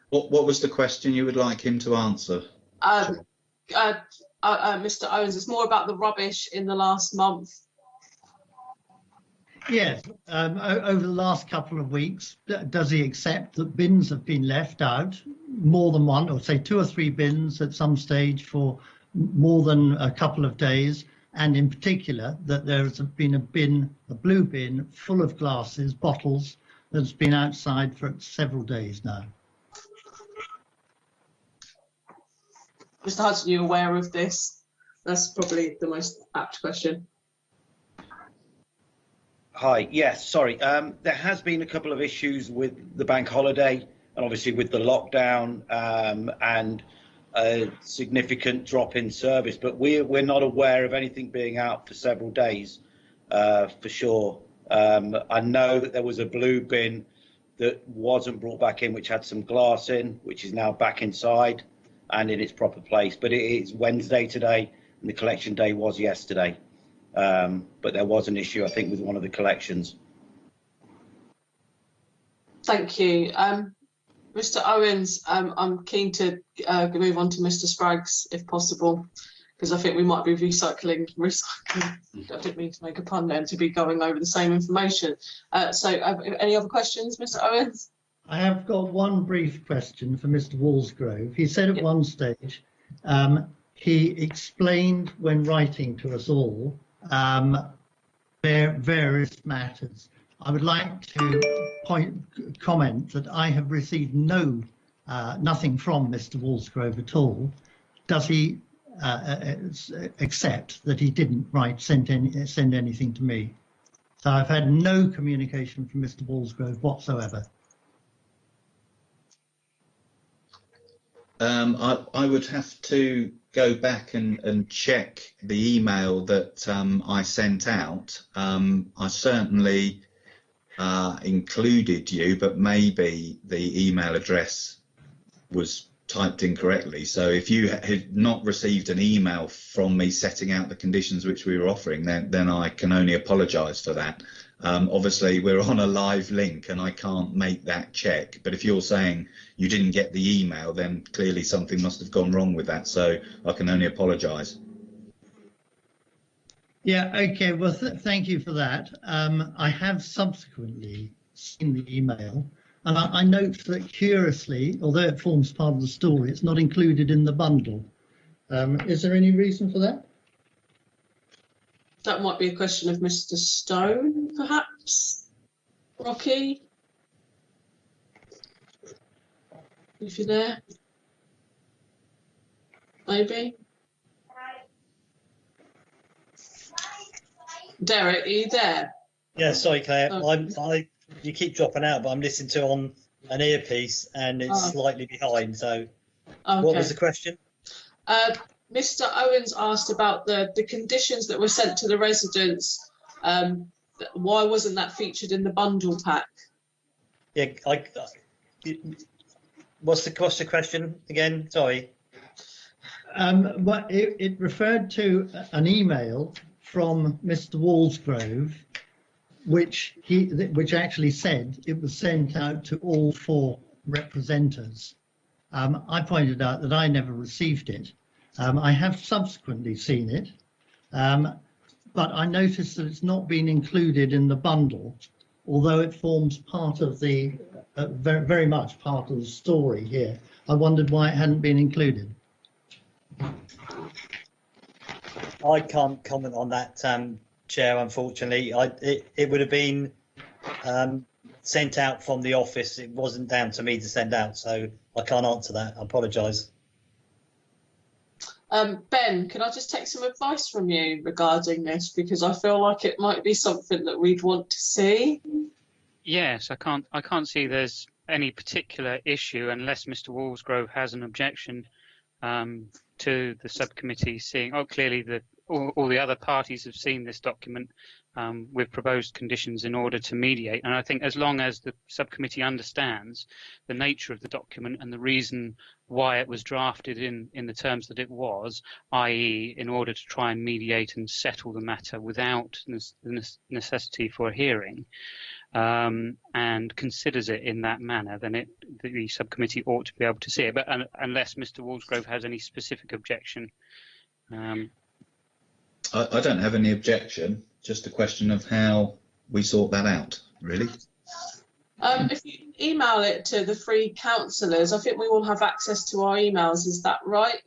What was the question you would like him to answer? Mr. Owens, it's more about the rubbish in the last month. Yes, over the last couple of weeks, does he accept that bins have been left out, more than one, or say 2 or 3 bins at some stage for more than a couple of days, and in particular that there has been a blue bin full of glasses, bottles, that's been outside for several days now? Mr. Hudson, are you aware of this? That's probably the most apt question. Hi, yes, sorry. There has been a couple of issues with the bank holiday and obviously with the lockdown and a significant drop in service, but we're not aware of anything being out for several days, for sure. I know that there was a blue bin that wasn't brought back in, which had some glass in, which is now back inside and in its proper place. But it is Wednesday today, and the collection day was yesterday. But there was an issue, I think, with one of the collections. Thank you. Mr. Owens, I'm keen to move on to Mr. Spraggs, if possible, because I think we might be recycling. I didn't mean to make a pun then, to be going over the same information. So any other questions, Mr. Owens? I have got one brief question for Mr. Walsgrove. He said at one stage, he explained when writing to us all various matters. I would like to comment that I have received nothing from Mr. Walsgrove at all. Does he accept that he didn't send anything to me? So I've had no communication from Mr. Walsgrove whatsoever. I would have to go back and check the email that I sent out. I certainly included you, but maybe the email address was typed incorrectly. So if you had not received an email from me setting out the conditions which we were offering, then I can only apologise for that. Obviously, we're on a live link and I can't make that check. But if you're saying you didn't get the email, then clearly something must have gone wrong with that. So I can only apologise. Yeah, okay, well, thank you for that. I have subsequently seen the email, and I note that curiously, although it forms part of the story, it's not included in the bundle. Is there any reason for that? That might be a question of Mr. Stone, perhaps. Rocky, if you're there, maybe. Derek, are you there? Yeah, sorry, Claire. Oh. You keep dropping out, but I'm listening to on an earpiece and it's slightly behind. So, okay. What was the question? Mr. Owens asked about the conditions that were sent to the residents. Why wasn't that featured in the bundle pack? Yeah, what's the question again? Sorry. Well, it referred to an email from Mr. Walsgrove, which actually said it was sent out to all 4 representatives. I pointed out that I never received it. I have subsequently seen it, but I noticed that it's not been included in the bundle, although it forms part of the very, very much part of the story here. I wondered why it hadn't been included. I can't comment on that, Chair, unfortunately. It would have been sent out from the office. It wasn't down to me to send out, so I can't answer that. I apologise. Ben, can I just take some advice from you regarding this, because I feel like it might be something that we'd want to see. Yes, I can't see there's any particular issue unless Mr. Walsgrove has an objection to the subcommittee seeing. Oh, clearly all the other parties have seen this document with proposed conditions in order to mediate. And I think as long as the subcommittee understands the nature of the document and the reason why it was drafted in the terms that it was, i.e. in order to try and mediate and settle the matter without the necessity for a hearing, and considers it in that manner, then the subcommittee ought to be able to see it. But unless Mr. Walsgrove has any specific objection. I don't have any objection, just a question of how we sort that out, really. If you email it to the three councillors, I think we all have access to our emails, is that right?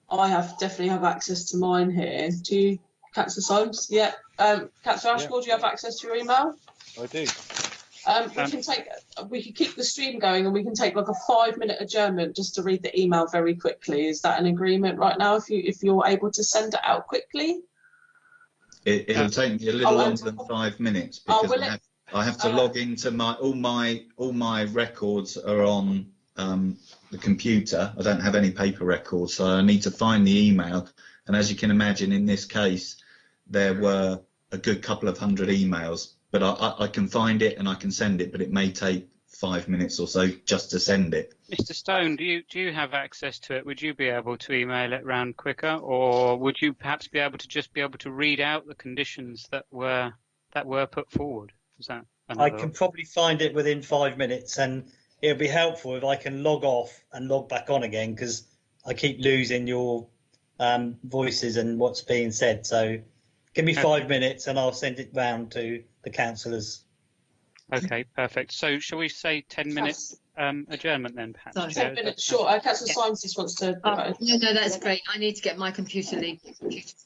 I definitely have access to mine here. Do you, Councillor Symes? Yeah. Councillor Ashmore, do you have access to your email? I do. We can keep the stream going and we can take like a 5-minute adjournment just to read the email very quickly. Is that an agreement right now? If you're able to send it out quickly? It'll take me a little longer than 5 minutes because I have to log into all my records are on the computer. I don't have any paper records, so I need to find the email. And as you can imagine, in this case, there were a good couple of hundred emails. But I can find it and I can send it, but it may take 5 minutes or so just to send it. Mr. Stone, do you have access to it? Would you be able to email it round quicker, or would you perhaps be able to read out the conditions that were put forward? Is that I can probably find it within 5 minutes, and it'll be helpful if I can log off and log back on again, because I keep losing your voices and what's being said. So give me 5 minutes and I'll send it round to the councillors. Okay, perfect. So shall we say 10 minutes adjournment then, perhaps? Sorry. 10 minutes, sure. Councillor Symes just wants to... No, that's great. I need to get my computer's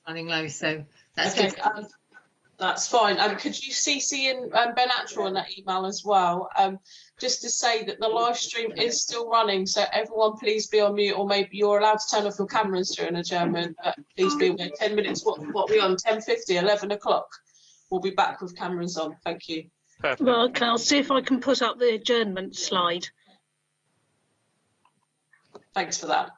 running low, so that's good. That's fine. Could you CC in Ben Attrell in that email as well? Just to say that the live stream is still running, so everyone please be on mute, or maybe you're allowed to turn off your cameras during adjournment, but please be aware. 10 minutes, what are we on? 10:50, 11 o'clock. We'll be back with cameras on. Thank you. Perfect. Well, okay, I'll see if I can put up the adjournment slide. Thanks for that.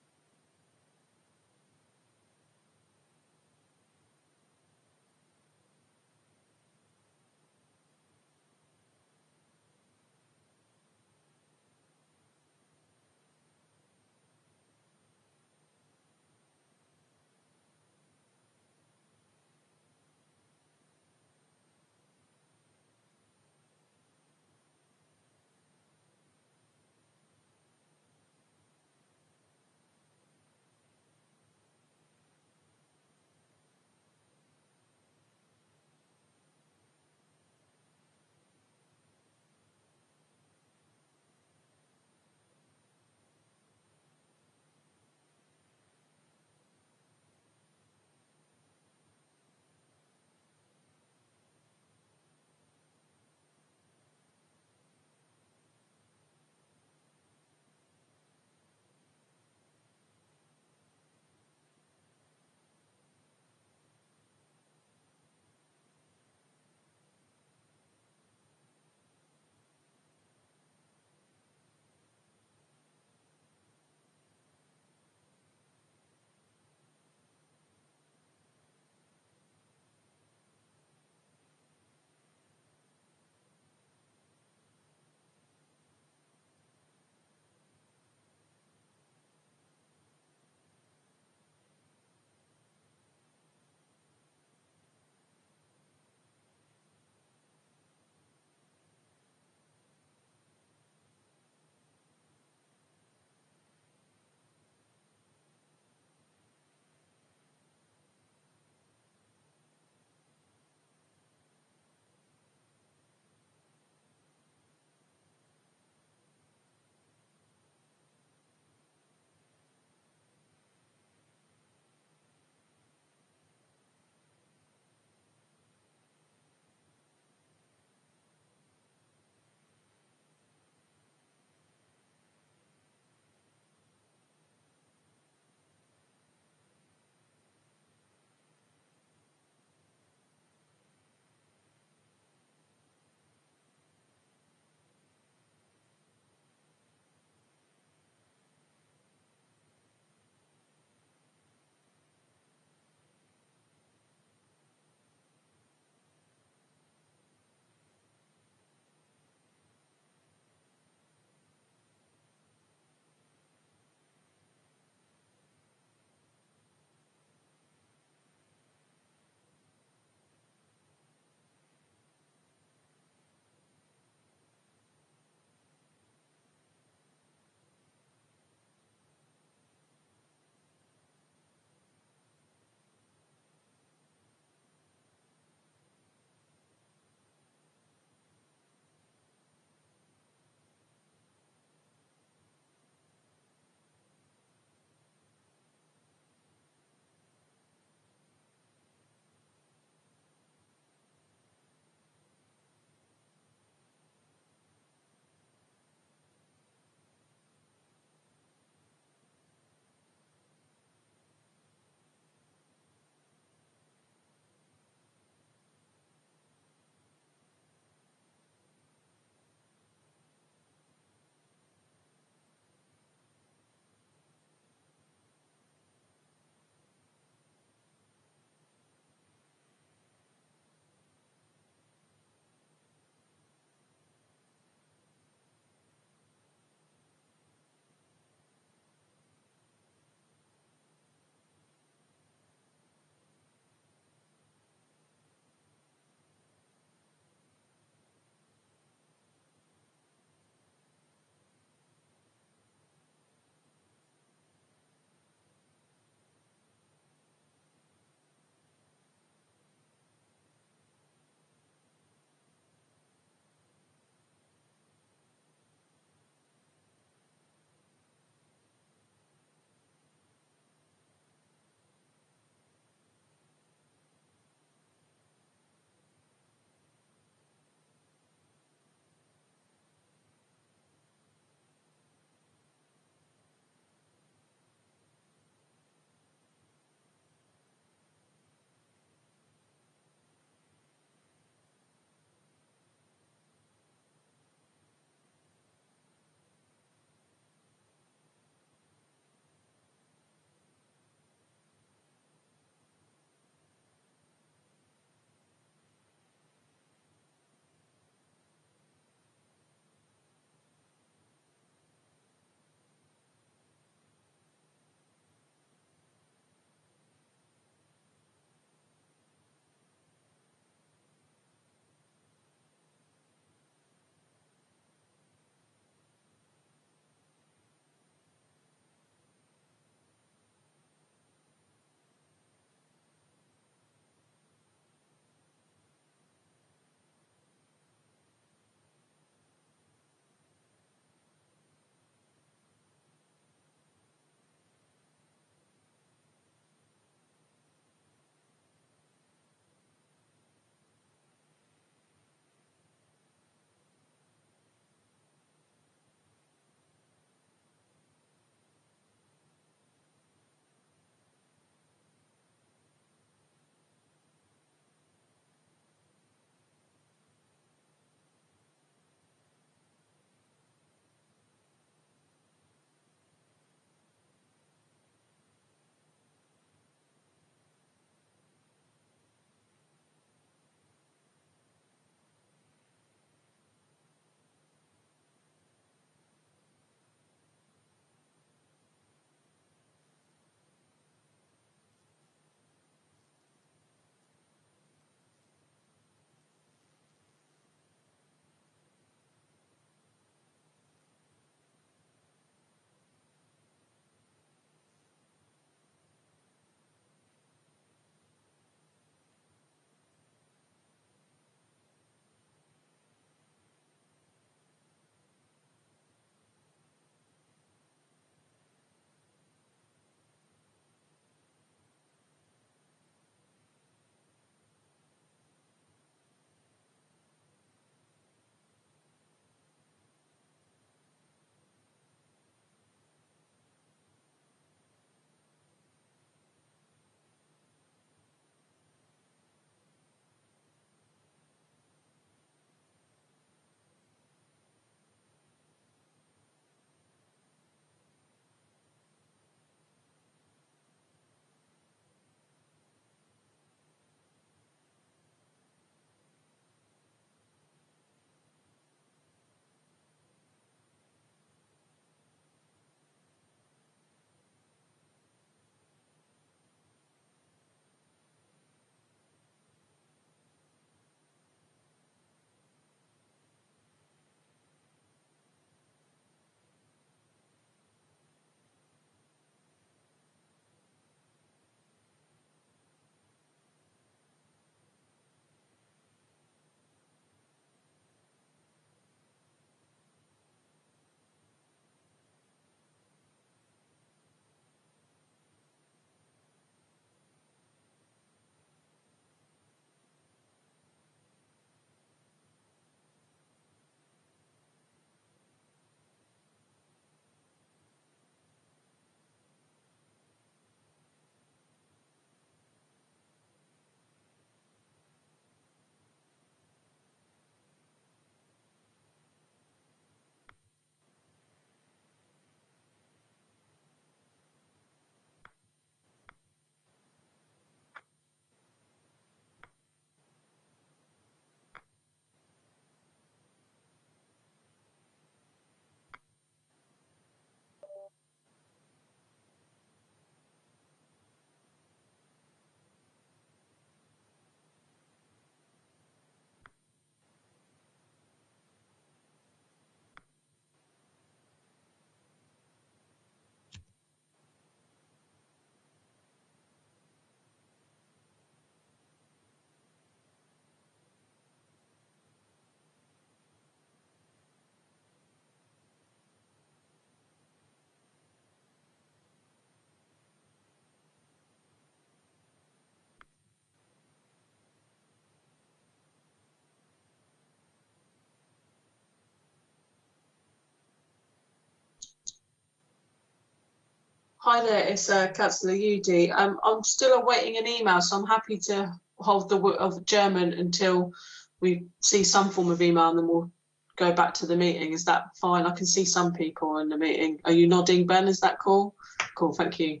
Hi there, it's Councillor Udy. I'm still awaiting an email, so I'm happy to hold the German until we see some form of email, and then we'll go back to the meeting. Is that fine? I can see some people in the meeting. Are you nodding, Ben? Is that cool? Cool, thank you.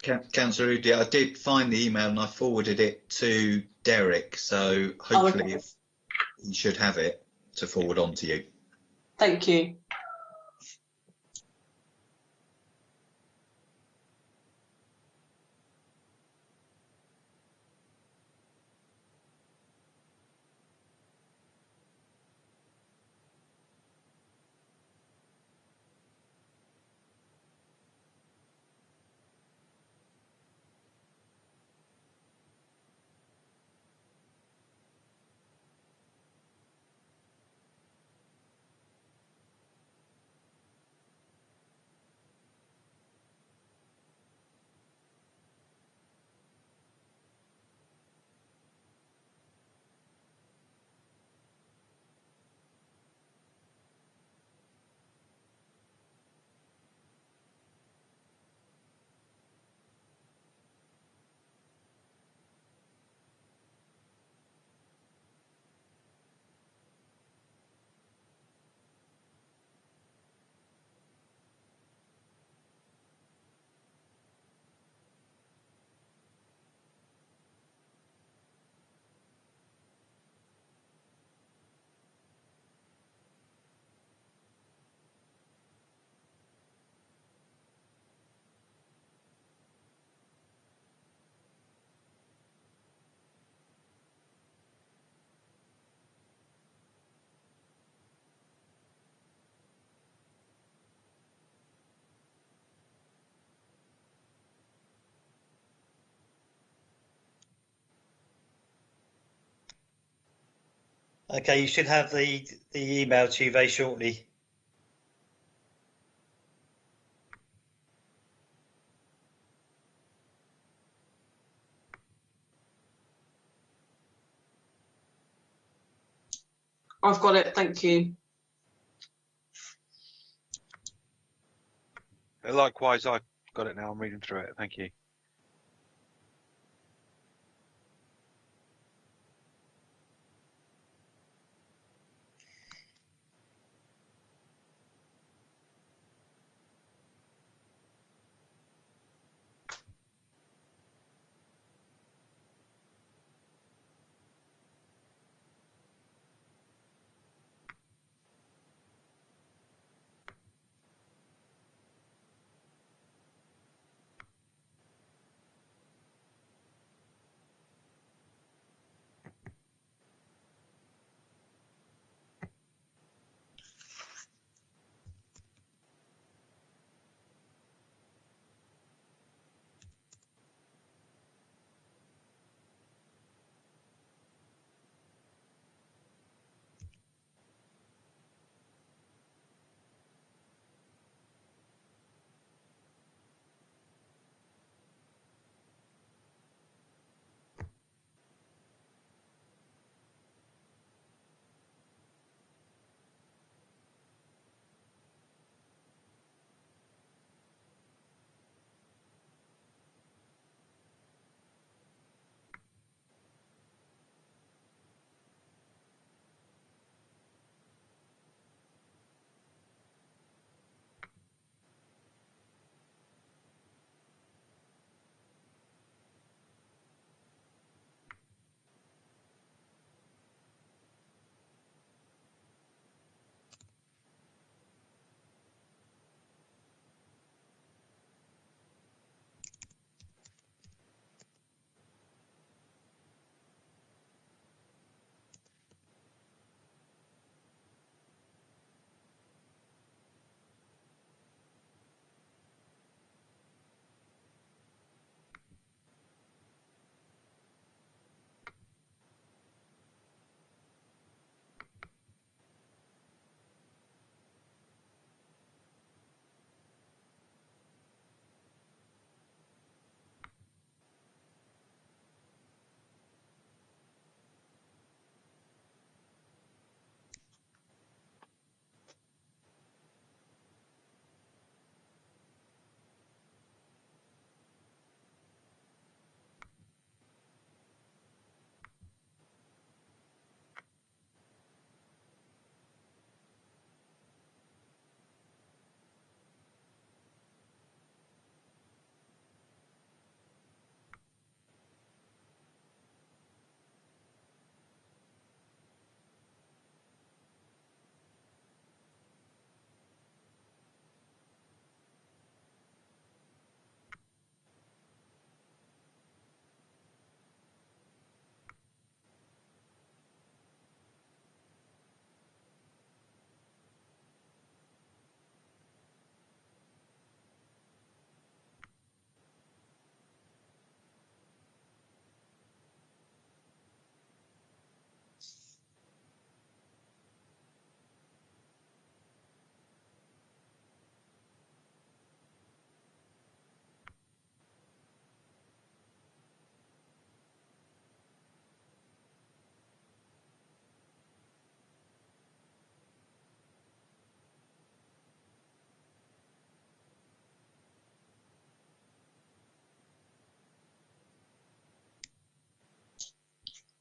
Councillor Udy, I did find the email and I forwarded it to Derek, so hopefully you should have it to forward on to you. Thank you. Okay, you should have the email to you very shortly. I've got it, thank you. Likewise, I've got it now. I'm reading through it. Thank you.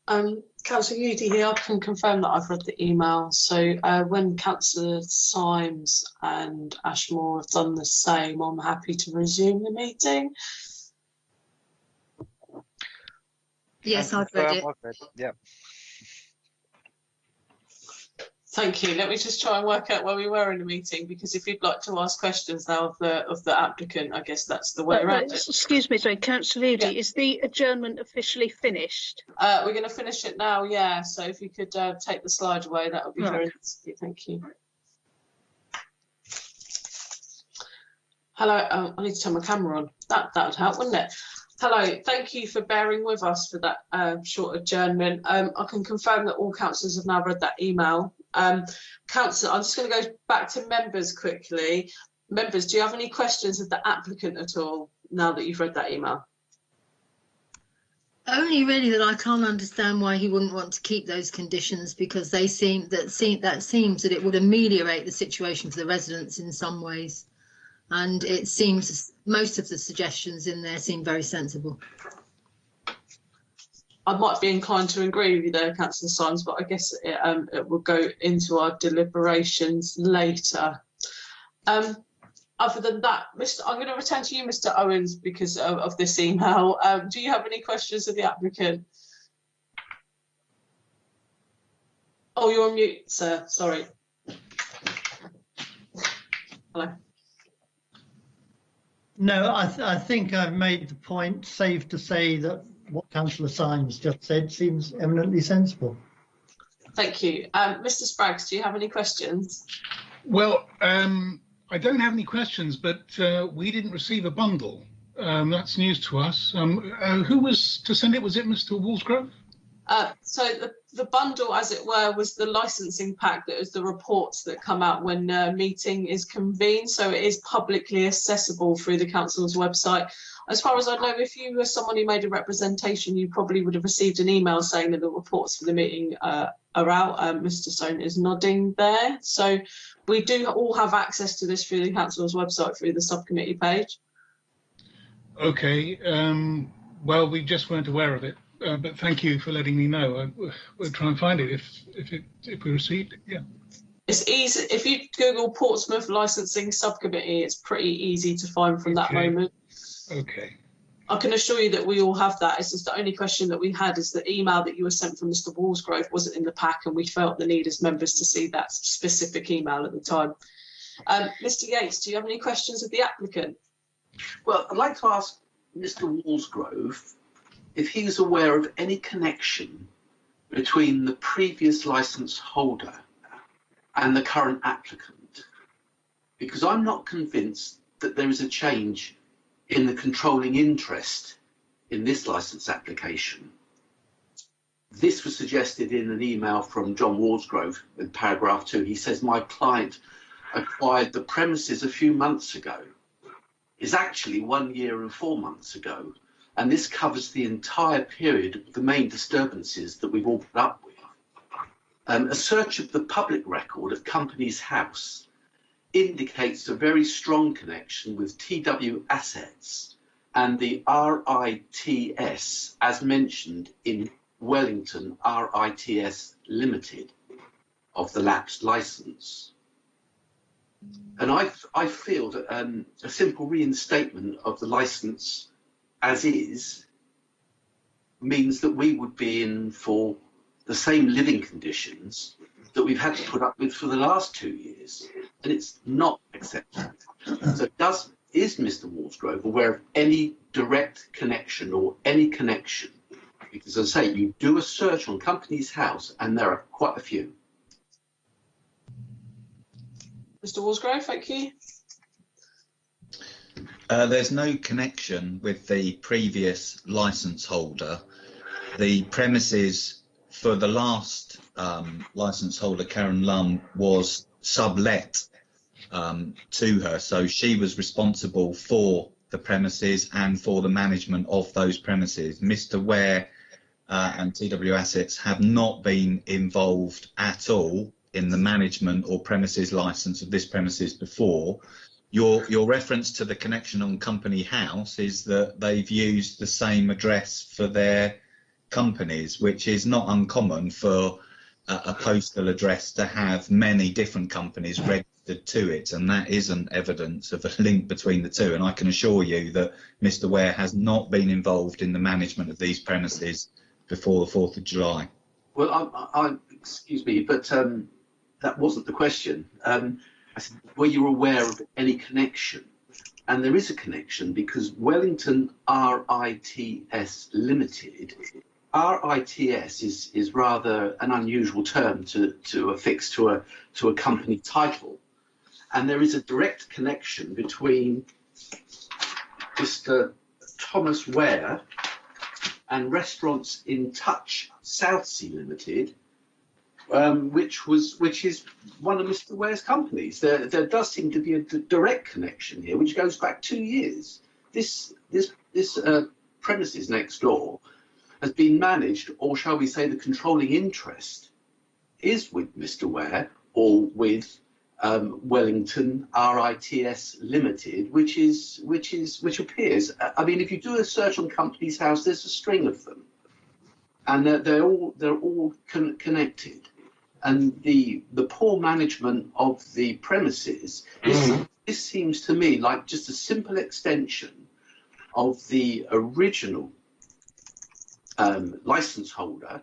Councillor Udy here, I can confirm that I've read the email. So when Councillor Symes and Ashmore have done the same, I'm happy to resume the meeting. Yes, I've read it. Yeah. Thank you. Let me just try and work out where we were in the meeting, because if you'd like to ask questions now of the applicant, I guess that's the way around it. Excuse me, sorry, Councillor Udy, is the adjournment officially finished? We're going to finish it now, yeah. So if you could take the slide away, that would be very nice. Thank you. Hello, I need to turn my camera on. That would help, wouldn't it? Hello, thank you for bearing with us for that short adjournment. I can confirm that all councillors have now read that email. Councillor, I'm just going to go back to members quickly. Members, do you have any questions of the applicant at all now that you've read that email? Only really that I can't understand why he wouldn't want to keep those conditions, because they seems that it would ameliorate the situation for the residents in some ways, and it seems most of the suggestions in there seem very sensible. I might be inclined to agree with you there, Councillor Symes, but I guess it will go into our deliberations later. Other than that, I'm going to return to you, Mr. Owens, because of this email. Do you have any questions of the applicant? Oh, you're on mute, sir. Sorry. Hello. No, I think I've made the point. Safe to say that what Councillor Symes just said seems eminently sensible. Thank you. Mr. Spraggs, do you have any questions? Well, I don't have any questions, but we didn't receive a bundle. That's news to us. Who was to send it? Was it Mr. Woolsgrove? So the bundle, as it were, was the licensing pack. That is the reports that come out when a meeting is convened. So it is publicly accessible through the council's website. As far as I know, if you were someone who made a representation, you probably would have received an email saying that the reports for the meeting are out. Mr. Stone is nodding there. So we do all have access to this through the council's website, through the subcommittee page. Okay. Well, we just weren't aware of it. But thank you for letting me know. We'll try and find it if we received it. Yeah. It's easy. If you Google Portsmouth Licensing Subcommittee, it's pretty easy to find from that moment. Okay. I can assure you that we all have that. It's just the only question that we had is the email that you were sent from Mr. Woolsgrove wasn't in the pack, and we felt the need as members to see that specific email at the time. Mr. Yates, do you have any questions of the applicant? Well, I'd like to ask Mr. Woolsgrove if he's aware of any connection between the previous licence holder and the current applicant, because I'm not convinced that there is a change in the controlling interest in this licence application. This was suggested in an email from John Woolsgrove in paragraph 2. He says, my client acquired the premises a few months ago. It's actually 1 year and 4 months ago. And this covers the entire period of the main disturbances that we've all put up with. A search of the public record of Companies House indicates a very strong connection with TW Assets and the RITS, as mentioned in Wellington RITS Limited of the lapsed licence. And I feel that a simple reinstatement of the licence as is means that we would be in for the same living conditions that we've had to put up with for the last 2 years, and it's not acceptable. So is Mr. Woolsgrove aware of any direct connection or any connection? Because as I say, you do a search on Companies House and there are quite a few. Mr. Woolsgrove, thank you. There's no connection with the previous licence holder. The premises for the last licence holder, Karen Lum, was sublet to her. So she was responsible for the premises and for the management of those premises. Mr. Ware and TW Assets have not been involved at all in the management or premises licence of this premises before. Your reference to the connection on Company House is that they've used the same address for their companies, which is not uncommon for a postal address to have many different companies registered to it, and that isn't evidence of a link between the two. And I can assure you that Mr. Ware has not been involved in the management of these premises before the 4th of July. Well, excuse me, but that wasn't the question. I said, were you aware of any connection? And there is a connection, because Wellington RITS Limited, RITS is rather an unusual term to affix to a company title, and there is a direct connection between Mr. Thomas Ware and Restaurants in Touch Southsea Limited, which is one of Mr. Ware's companies. There does seem to be a direct connection here, which goes back 2 years. This premises next door has been managed, or shall we say, the controlling interest is with Mr. Ware or with Wellington RITS Limited, which appears. I mean, if you do a search on Companies House, there's a string of them, and they're all connected. And the poor management of the premises, this seems to me like just a simple extension of the original license holder,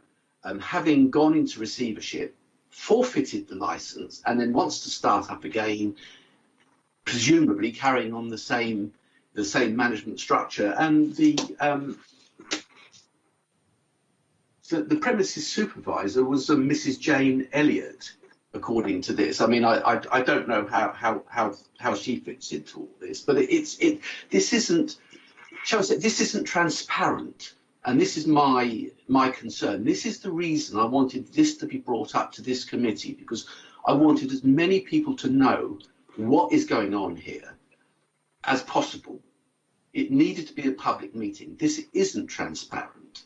having gone into receivership, forfeited the license, and then wants to start up again, presumably carrying on the same management structure. And the premises supervisor was Mrs. Jane Elliott, according to this. I mean, I don't know how she fits into all this, but this isn't, shall I say, this isn't transparent. And this is my concern. This is the reason I wanted this to be brought up to this committee, because I wanted as many people to know what is going on here as possible. It needed to be a public meeting. This isn't transparent.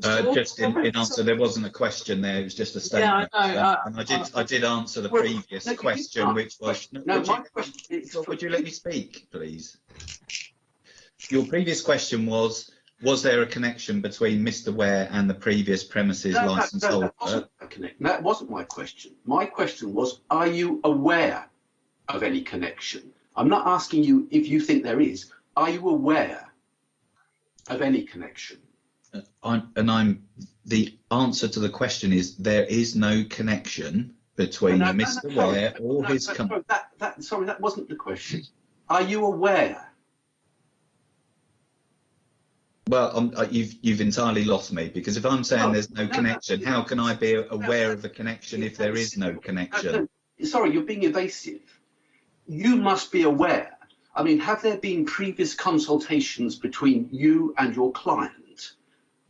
Just in answer, there wasn't a question there. It was just a statement. Yeah, I know. And I did answer the previous question, which was. Would you let me speak, please? Your previous question was there a connection between Mr. Ware and the previous premises licence holder? That wasn't my question. My question was, are you aware of any connection? I'm not asking you if you think there is. Are you aware of any connection? The answer to the question is there is no connection between Mr. Ware or his company. Sorry, that wasn't the question. Are you aware? Well, you've entirely lost me, because if I'm saying there's no connection, how can I be aware of the connection if there is no connection? Sorry, you're being evasive. You must be aware. I mean, have there been previous consultations between you and your client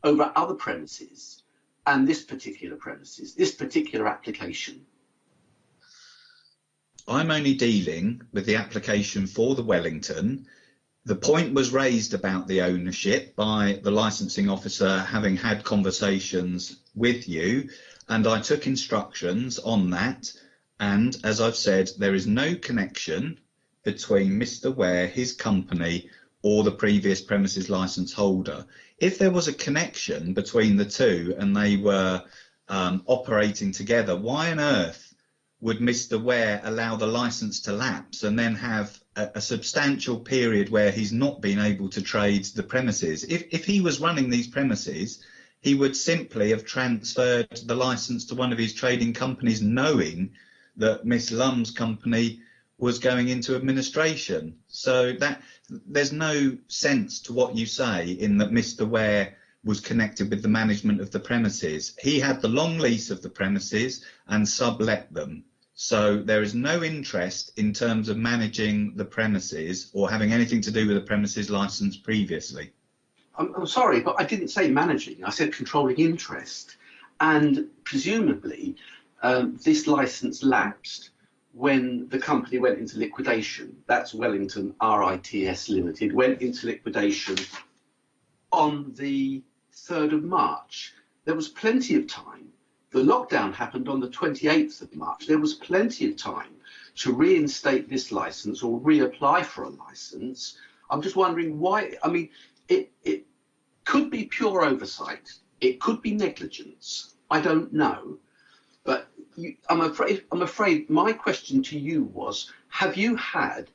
over other premises and this particular premises, this particular application? I'm only dealing with the application for the Wellington. The point was raised about the ownership by the licensing officer having had conversations with you, and I took instructions on that. And as I've said, there is no connection between Mr. Ware, his company, or the previous premises licence holder. If there was a connection between the two and they were operating together, why on earth would Mr. Ware allow the licence to lapse and then have a substantial period where he's not been able to trade the premises? If he was running these premises, he would simply have transferred the licence to one of his trading companies, knowing that Miss Lum's company was going into administration. So that there's no sense to what you say in that Mr. Ware was connected with the management of the premises. He had the long lease of the premises and sublet them. So there is no interest in terms of managing the premises or having anything to do with the premises licence previously. I'm sorry, but I didn't say managing. I said controlling interest. And presumably, this licence lapsed when the company went into liquidation. That's Wellington RITS Limited, went into liquidation on the 3rd of March. There was plenty of time. The lockdown happened on the 28th of March. There was plenty of time to reinstate this licence or reapply for a licence. I'm just wondering why. I mean, could be pure oversight. It could be negligence. I don't know. But I'm afraid my question to you was, have you had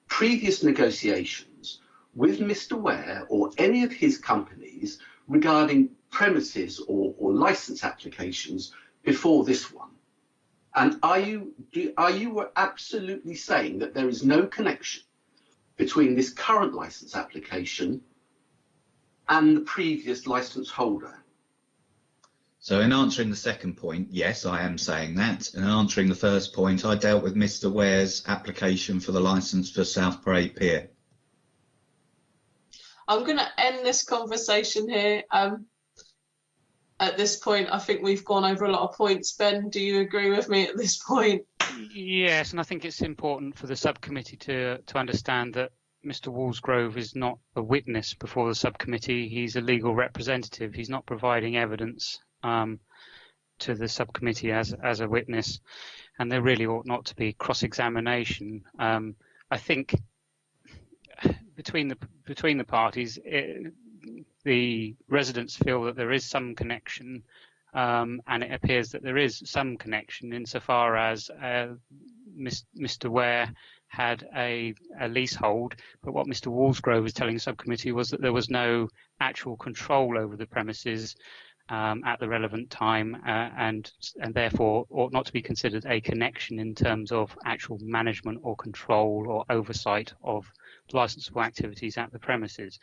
previous negotiations with Mr. Ware or any of his companies regarding premises or license applications before this one? And are you absolutely saying that there is no connection between this current license application and the previous license holder? So in answering the second point, yes, I am saying that. In answering the first point, I dealt with Mr. Ware's application for the licence for South Parade Pier. I'm going to end this conversation here. At this point, I think we've gone over a lot of points. Ben, do you agree with me at this point? Yes, and I think it's important for the subcommittee to understand that Mr. Walsgrove is not a witness before the subcommittee. He's a legal representative. He's not providing evidence to the subcommittee as a witness, and there really ought not to be cross-examination. I think between the parties, the residents feel that there is some connection, and it appears that there is some connection insofar as Mr. Ware had a leasehold, but what Mr. Walsgrove was telling the subcommittee was that there was no actual control over the premises at the relevant time, and therefore ought not to be considered a connection in terms of actual management or control or oversight of licensable activities at the premises.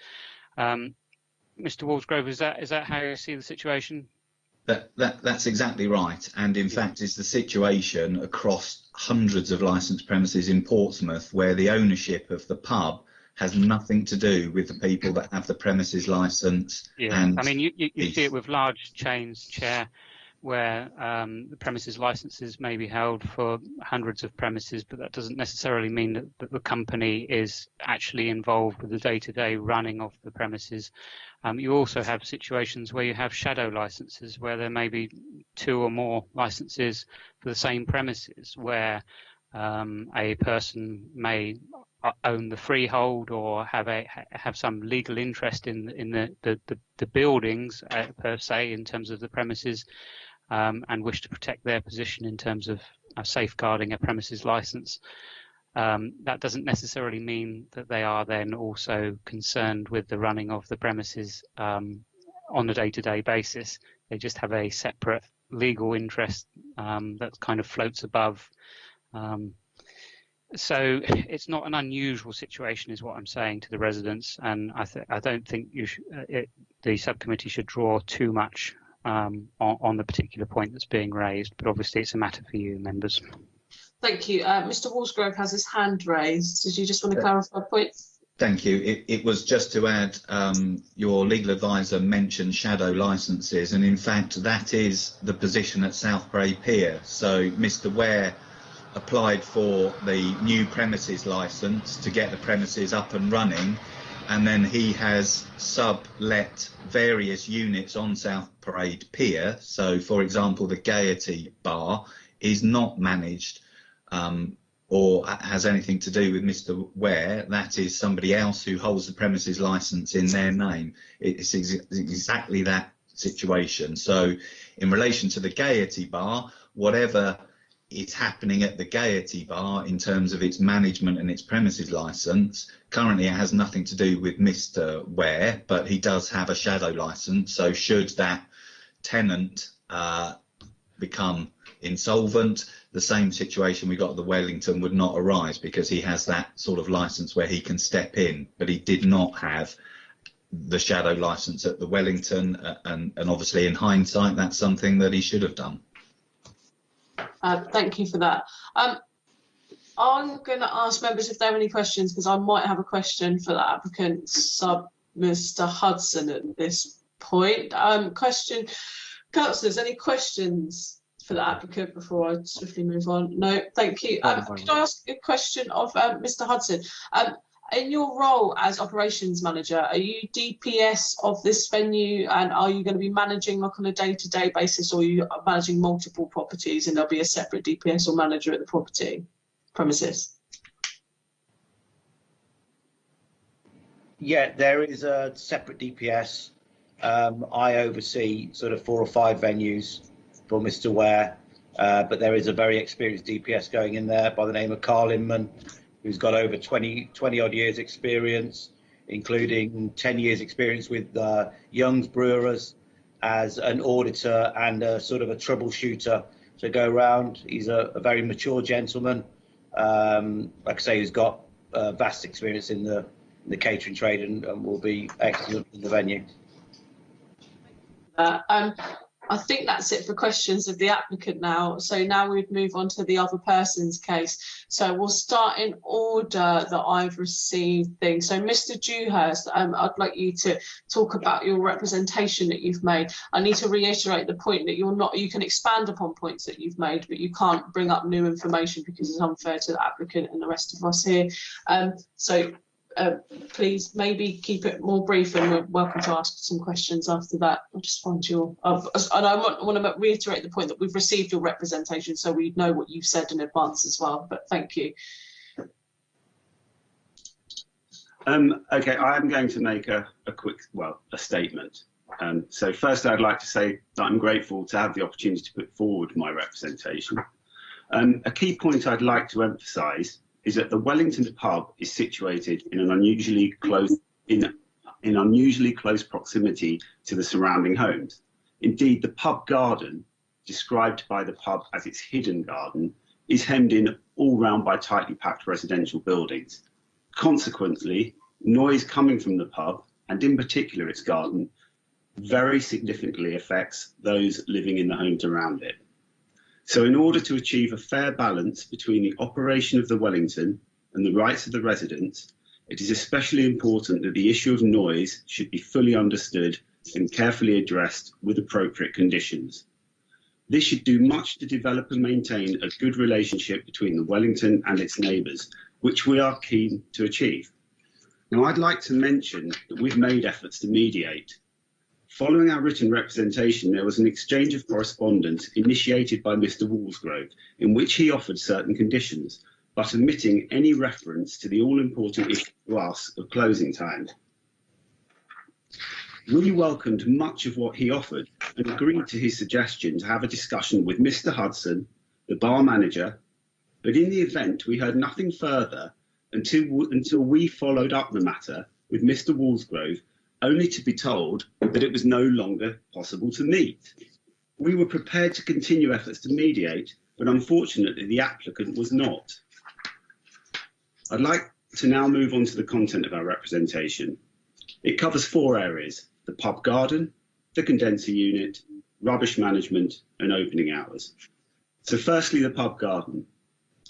Mr. Walsgrove, is that how you see the situation? That's exactly right, and in fact is the situation across hundreds of licensed premises in Portsmouth, where the ownership of the pub has nothing to do with the people that have the premises licence. Yeah, and I mean, you see it with large chains, Chair, where the premises licences may be held for hundreds of premises, but that doesn't necessarily mean that the company is actually involved with the day-to-day running of the premises. You also have situations where you have shadow licences, where there may be 2 or more licences for the same premises, where a person may own the freehold or have some legal interest in the buildings per se in terms of the premises, and wish to protect their position in terms of safeguarding a premises licence. That doesn't necessarily mean that they are then also concerned with the running of the premises on a day-to-day basis. They just have a separate legal interest that kind of floats above. So it's not an unusual situation, is what I'm saying to the residents, and I don't think the subcommittee should draw too much on the particular point that's being raised, but obviously it's a matter for you, members. Thank you. Mr. Walsgrove has his hand raised. Did you just want to clarify a point? Thank you. It was just to add, your legal advisor mentioned shadow licences, and in fact that is the position at South Parade Pier. So Mr. Ware applied for the new premises licence to get the premises up and running, and then he has sublet various units on South Parade Pier. So, for example, the Gaiety Bar is not managed or has anything to do with Mr. Ware. That is somebody else who holds the premises licence in their name. It's exactly that situation. So, in relation to the Gaiety Bar, whatever is happening at the Gaiety Bar in terms of its management and its premises licence, currently it has nothing to do with Mr. Ware, but he does have a shadow licence. So should that tenant become insolvent, the same situation we got at the Wellington would not arise, because he has that sort of licence where he can step in, but he did not have the shadow licence at the Wellington, and obviously in hindsight that's something that he should have done. Thank you for that. I'm going to ask members if there are any questions, because I might have a question for the applicant, Mr. Hudson, at this point. Councillors, any questions for the applicant before I swiftly move on? No, thank you. Could I ask a question of Mr. Hudson? In your role as operations manager, are you DPS of this venue, and are you going to be managing like on a day-to-day basis, or are you managing multiple properties and there'll be a separate DPS or manager at the premises? Yeah, there is a separate DPS I oversee sort of 4 or 5 venues for Mr. Ware, but there is a very experienced DPS going in there by the name of Carl Inman, who's got over 20 odd years experience, including 10 years experience with Young's Brewers as an auditor and a sort of a troubleshooter to go around. He's a very mature gentleman, like I say, who's got vast experience in the catering trade and will be excellent in the venue. I think that's it for questions of the applicant now. So now we'd move on to the other person's case. So we'll start in order that I've received things. So Mr. Dewhurst, I'd like you to talk about your representation that you've made. I need to reiterate the point that you can expand upon points that you've made, but you can't bring up new information because it's unfair to the applicant and the rest of us here. Please maybe keep it more brief, and we're welcome to ask some questions after that. I'll just find your and I want to reiterate the point that we've received your representation, so we know what you've said in advance as well, but thank you. Okay, I am going to make a quick, a statement. So first I'd like to say that I'm grateful to have the opportunity to put forward my representation. A key point I'd like to emphasise is that the Wellington pub is situated in an unusually close proximity to the surrounding homes. Indeed, the pub garden, described by the pub as its hidden garden, is hemmed in all round by tightly packed residential buildings. Consequently, noise coming from the pub, and in particular its garden, very significantly affects those living in the homes around it. So in order to achieve a fair balance between the operation of the Wellington and the rights of the residents, it is especially important that the issue of noise should be fully understood and carefully addressed with appropriate conditions. This should do much to develop and maintain a good relationship between the Wellington and its neighbours, which we are keen to achieve. Now, I'd like to mention that we've made efforts to mediate. Following our written representation, there was an exchange of correspondence initiated by Mr. Walsgrove, in which he offered certain conditions, but omitting any reference to the all-important issue to us of closing times. We welcomed much of what he offered and agreed to his suggestion to have a discussion with Mr. Hudson, the bar manager, but in the event we heard nothing further until we followed up the matter with Mr. Walsgrove, only to be told that it was no longer possible to meet. We were prepared to continue efforts to mediate, but unfortunately the applicant was not. I'd like to now move on to the content of our representation. It covers 4 areas: the pub garden, the condenser unit, rubbish management, and opening hours. So firstly, the pub garden.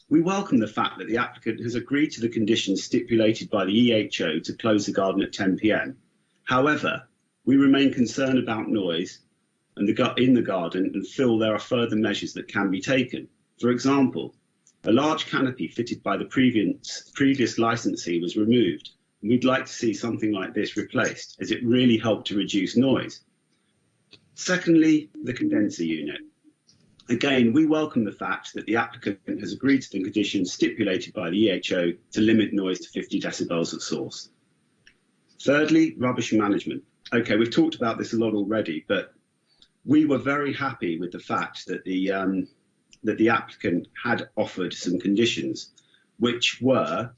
We welcome the fact that the applicant has agreed to the conditions stipulated by the EHO to close the garden at 10 p.m. However, we remain concerned about noise in the garden and feel there are further measures that can be taken. For example, a large canopy fitted by the previous licensee was removed, and we'd like to see something like this replaced, as it really helped to reduce noise. Secondly, the condenser unit. Again, we welcome the fact that the applicant has agreed to the conditions stipulated by the EHO to limit noise to 50 decibels at source. Thirdly, rubbish management. Okay, we've talked about this a lot already, but we were very happy with the fact that the applicant had offered some conditions, which were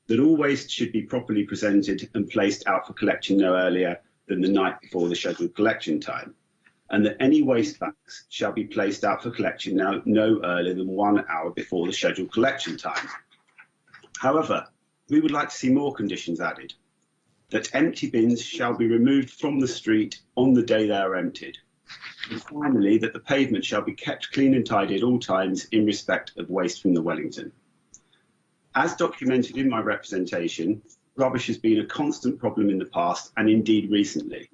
that all waste should be properly presented and placed out for collection no earlier than the night before the scheduled collection time, and that any waste bags shall be placed out for collection no earlier than 1 hour before the scheduled collection time. However, we would like to see more conditions added, that empty bins shall be removed from the street on the day they are emptied. And finally, that the pavement shall be kept clean and tidy at all times in respect of waste from the Wellington. As documented in my representation, rubbish has been a constant problem in the past and indeed recently.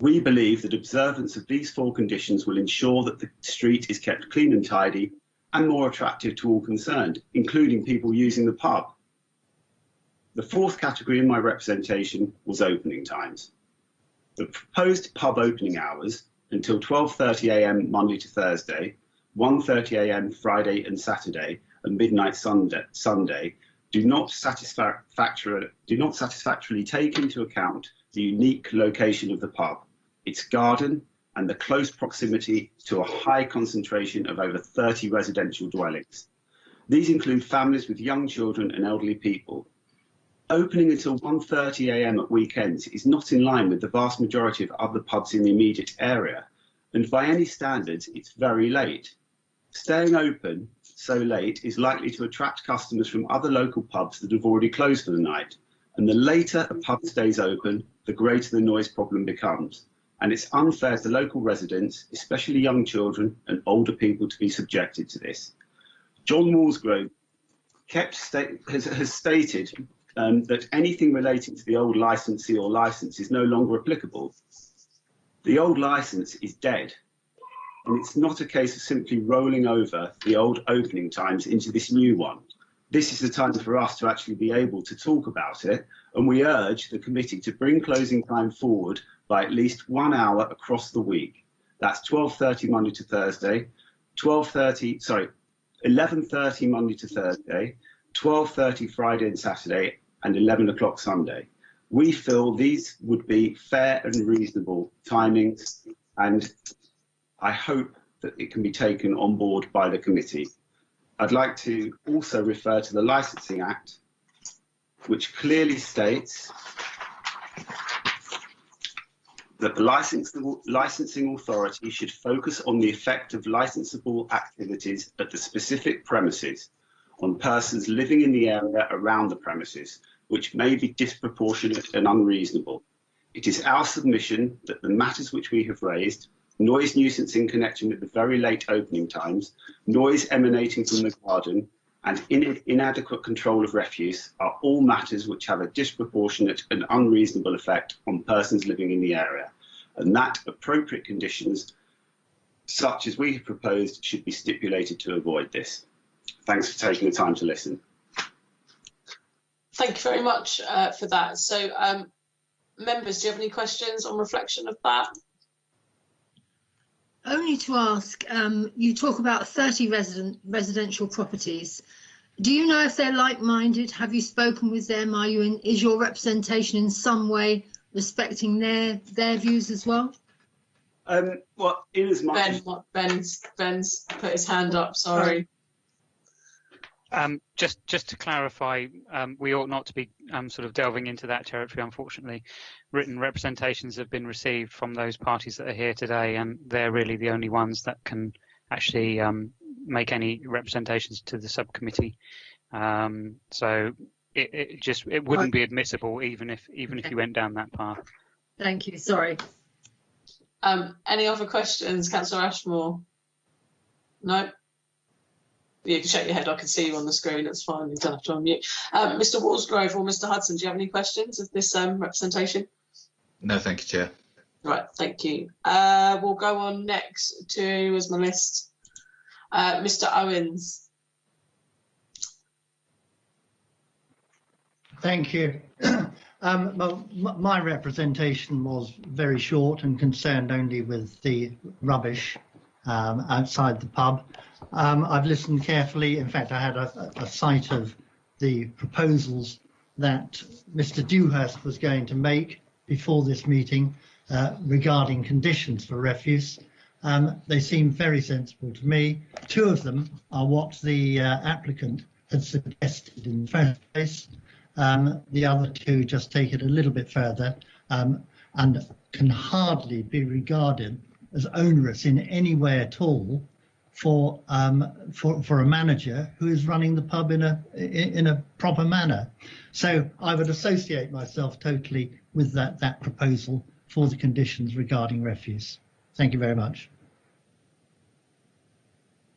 We believe that observance of these 4 conditions will ensure that the street is kept clean and tidy and more attractive to all concerned, including people using the pub. The 4th category in my representation was opening times. The proposed pub opening hours until 12:30 a.m. Monday to Thursday, 1:30 a.m. Friday and Saturday, and midnight Sunday do not satisfactorily take into account the unique location of the pub, its garden, and the close proximity to a high concentration of over 30 residential dwellings. These include families with young children and elderly people. Opening until 1:30 a.m. at weekends is not in line with the vast majority of other pubs in the immediate area, and by any standards, it's very late. Staying open so late is likely to attract customers from other local pubs that have already closed for the night, and the later a pub stays open, the greater the noise problem becomes, and it's unfair to local residents, especially young children and older people, to be subjected to this. John Walsgrove has stated that anything relating to the old licensee or license is no longer applicable. The old license is dead, and it's not a case of simply rolling over the old opening times into this new one. This is the time for us to actually be able to talk about it, and we urge the committee to bring closing time forward by at least 1 hour across the week. That's 12:30 Monday to Thursday, 11:30 Monday to Thursday, 12:30 Friday and Saturday, and 11 o'clock Sunday. We feel these would be fair and reasonable timings, and I hope that it can be taken on board by the committee. I'd like to also refer to the Licensing Act, which clearly states that the licensing authority should focus on the effect of licensable activities at the specific premises on persons living in the area around the premises, which may be disproportionate and unreasonable. It is our submission that the matters which we have raised, noise nuisance in connection with the very late opening times, noise emanating from the garden, and inadequate control of refuse are all matters which have a disproportionate and unreasonable effect on persons living in the area, and that appropriate conditions, such as we have proposed, should be stipulated to avoid this. Thanks for taking the time to listen. Thank you very much for that. So, members, do you have any questions on reflection of that? Only to ask, you talk about 30 residential properties. Do you know if they're like-minded? Have you spoken with them? Is your representation in some way respecting their views as well? Well, in as much Ben's put his hand up. Sorry. Just to clarify, we ought not to be sort of delving into that territory, unfortunately. Written representations have been received from those parties that are here today, and they're really the only ones that can actually make any representations to the subcommittee. So it wouldn't be admissible even if you went down that path. Thank you. Sorry. Any other questions, Councillor Ashmore? No? You can shake your head, I can see you on the screen, it's fine, you don't have to unmute. Mr. Walsgrove or Mr. Hudson, do you have any questions of this representation? No, thank you, Chair. Right, thank you. We'll go on next to, as my list, Mr. Owens. Thank you. Well, my representation was very short and concerned only with the rubbish outside the pub. I've listened carefully. In fact, I had a sight of the proposals that Mr. Dewhurst was going to make before this meeting regarding conditions for refuse. They seem very sensible to me. Two of them are what the applicant had suggested in the first place. The other two just take it a little bit further and can hardly be regarded as onerous in any way at all for a manager who is running the pub in a proper manner. So I would associate myself totally with that proposal for the conditions regarding refuse. Thank you very much.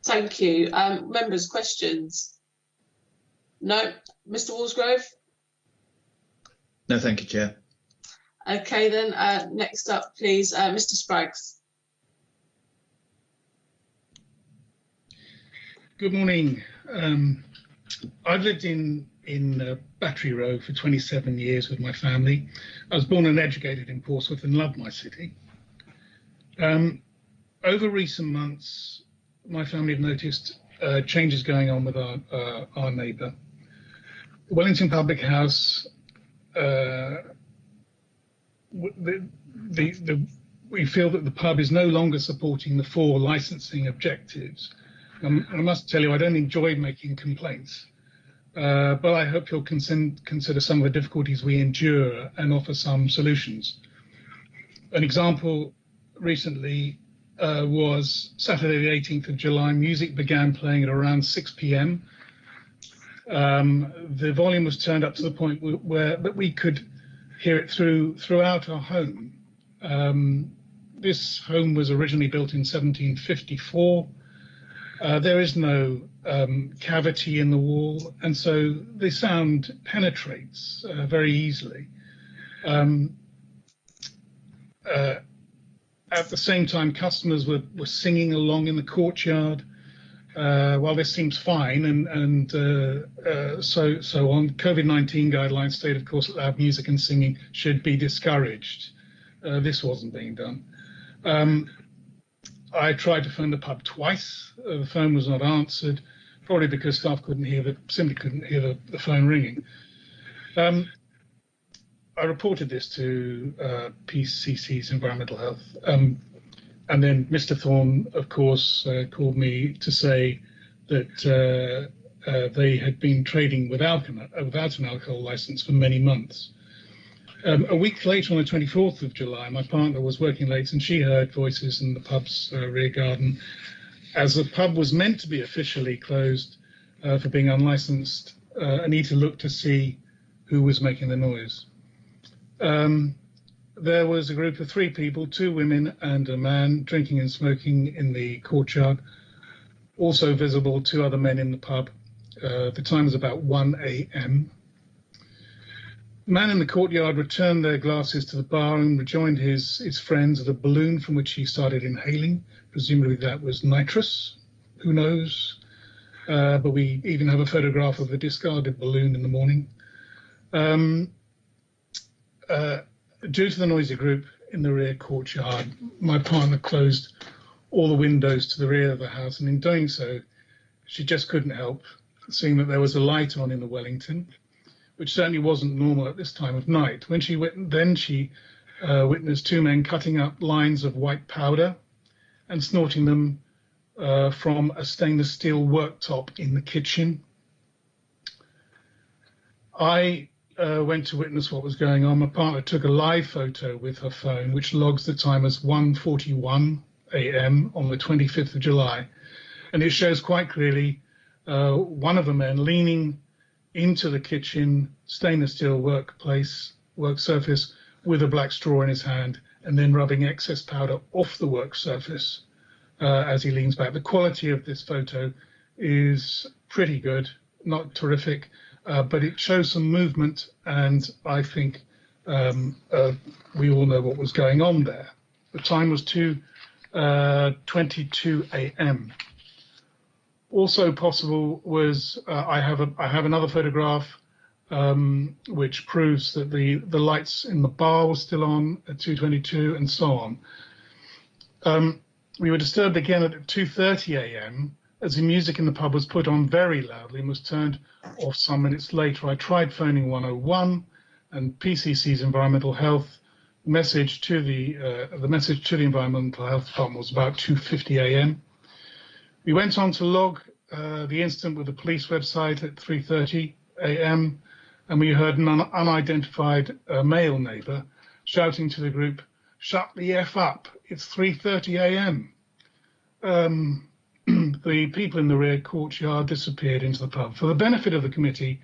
Thank you. Members, questions? No? Mr. Walsgrove? No, thank you, Chair. Okay, then next up, please, Mr. Spraggs. Good morning. I've lived in Battery Row for 27 years with my family. I was born and educated in Portsmouth and love my city. Over recent months, my family have noticed changes going on with our neighbour. The Wellington Public House, the we feel that the pub is no longer supporting the 4 licensing objectives. I must tell you, I don't enjoy making complaints, but I hope you'll consider some of the difficulties we endure and offer some solutions. An example recently was Saturday the 18th of July. Music began playing at around 6 p.m. The volume was turned up to the point where we could hear it throughout our home. This home was originally built in 1754. There is no cavity in the wall, and so the sound penetrates very easily. At the same time, customers were singing along in the courtyard. While this seems fine and so on, COVID-19 guidelines state, of course, that loud music and singing should be discouraged. This wasn't being done. I tried to phone the pub twice. The phone was not answered, probably because staff simply couldn't hear the phone ringing. I reported this to PCC's Environmental Health, and then Mr. Thorne, of course, called me to say that they had been trading without an alcohol license for many months. A week later, on the 24th of July, my partner was working late and she heard voices in the pub's rear garden. As the pub was meant to be officially closed for being unlicensed, Anita looked to see who was making the noise. There was a group of 3 people, 2 women and a man, drinking and smoking in the courtyard. Also visible, 2 other men in the pub. The time was about 1 a.m. The man in the courtyard returned their glasses to the bar and rejoined his friends with a balloon from which he started inhaling. Presumably that was nitrous, who knows? But we even have a photograph of a discarded balloon in the morning. Due to the noisy group in the rear courtyard, my partner closed all the windows to the rear of the house, and in doing so, she just couldn't help seeing that there was a light on in the Wellington, which certainly wasn't normal at this time of night. When she witnessed 2 men cutting up lines of white powder and snorting them from a stainless steel worktop in the kitchen. I went to witness what was going on. My partner took a live photo with her phone, which logs the time as 1:41 a.m. on the 25th of July. And it shows quite clearly one of the men leaning into the kitchen stainless steel work surface with a black straw in his hand, and then rubbing excess powder off the work surface as he leans back. The quality of this photo is pretty good, not terrific, but it shows some movement, and I think we all know what was going on there. The time was 2:22 a.m. Also possible was I have another photograph which proves that the lights in the bar were still on at 2:22 and so on. We were disturbed again at 2:30 a.m. as the music in the pub was put on very loudly and was turned off some minutes later. I tried phoning 101 and PCC's Environmental Health. The message to the Environmental Health Department was about 2:50 a.m. We went on to log the incident with the police website at 3:30 a.m. and we heard an unidentified male neighbour shouting to the group, "Shut the F up, it's 3:30 a.m. The people in the rear courtyard disappeared into the pub. For the benefit of the committee,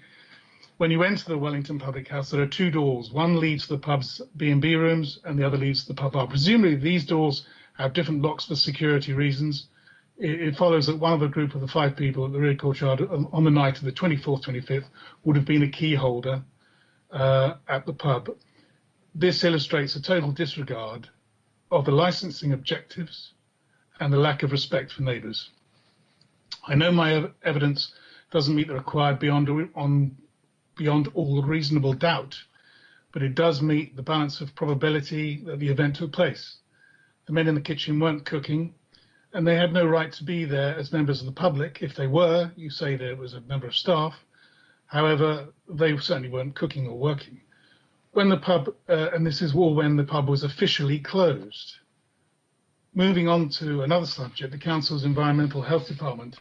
when you enter the Wellington Public House, there are 2 doors. One leads to the pub's B&B rooms and the other leads to the pub bar. Presumably these doors have different locks for security reasons. It follows that one of the group of the 5 people at the rear courtyard on the night of the 24th, 25th would have been a key holder at the pub. This illustrates a total disregard of the licensing objectives and the lack of respect for neighbours. I know my evidence doesn't meet the required beyond all reasonable doubt, but it does meet the balance of probability that the event took place. The men in the kitchen weren't cooking, and they had no right to be there as members of the public. If they were, you say there was a member of staff. However, they certainly weren't cooking or working. When the pub, and this is all when the pub was officially closed. Moving on to another subject, the Council's Environmental Health Department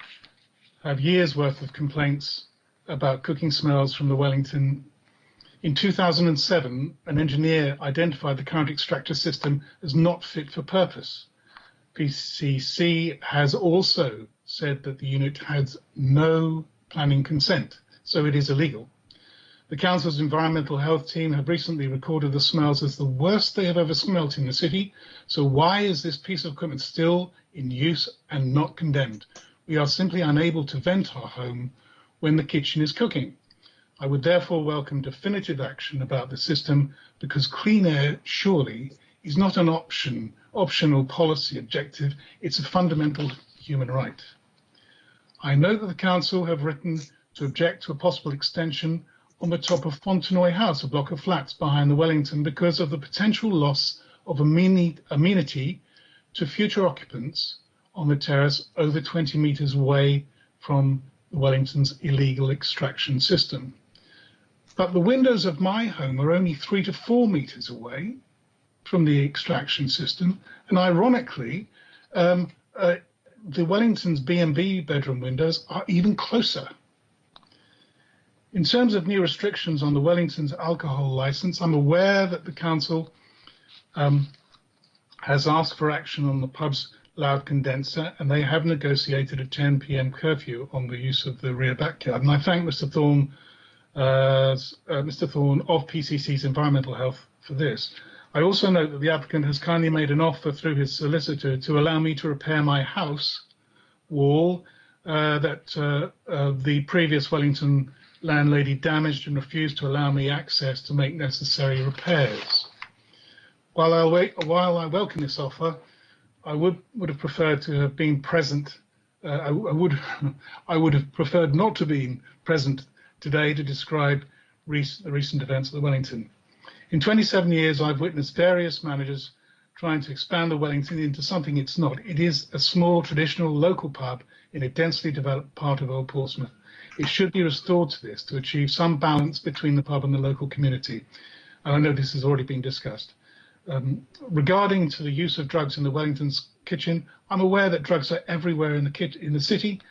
have years' worth of complaints about cooking smells from the Wellington. In 2007, an engineer identified the current extractor system as not fit for purpose. PCC has also said that the unit has no planning consent, so it is illegal. The Council's environmental health team have recently recorded the smells as the worst they have ever smelt in the city. So why is this piece of equipment still in use and not condemned? We are simply unable to vent our home when the kitchen is cooking. I would therefore welcome definitive action about the system, because clean air surely is not an optional policy objective. It's a fundamental human right. I know that the Council have written to object to a possible extension on the top of Fontenoy House, a block of flats behind the Wellington, because of the potential loss of amenity to future occupants on the terrace over 20 metres away from the Wellington's illegal extraction system. But the windows of my home are only 3 to 4 metres away from the extraction system, and ironically, the Wellington's B&B bedroom windows are even closer. In terms of new restrictions on the Wellington's alcohol licence, I'm aware that the Council has asked for action on the pub's loud condenser, and they have negotiated a 10 p.m. curfew on the use of the rear backyard. And I thank Mr. Thorne of PCC's Environmental Health for this. I also note that the applicant has kindly made an offer through his solicitor to allow me to repair my house wall that the previous Wellington landlady damaged and refused to allow me access to make necessary repairs. While I welcome this offer, I would have preferred to have been present. I would have preferred not to be present today to describe the recent events at the Wellington. In 27 years, I've witnessed various managers trying to expand the Wellington into something it's not. It is a small, traditional, local pub in a densely developed part of Old Portsmouth. It should be restored to this to achieve some balance between the pub and the local community. And I know this has already been discussed. Regarding to the use of drugs in the Wellington's kitchen, I'm aware that drugs are everywhere in the city,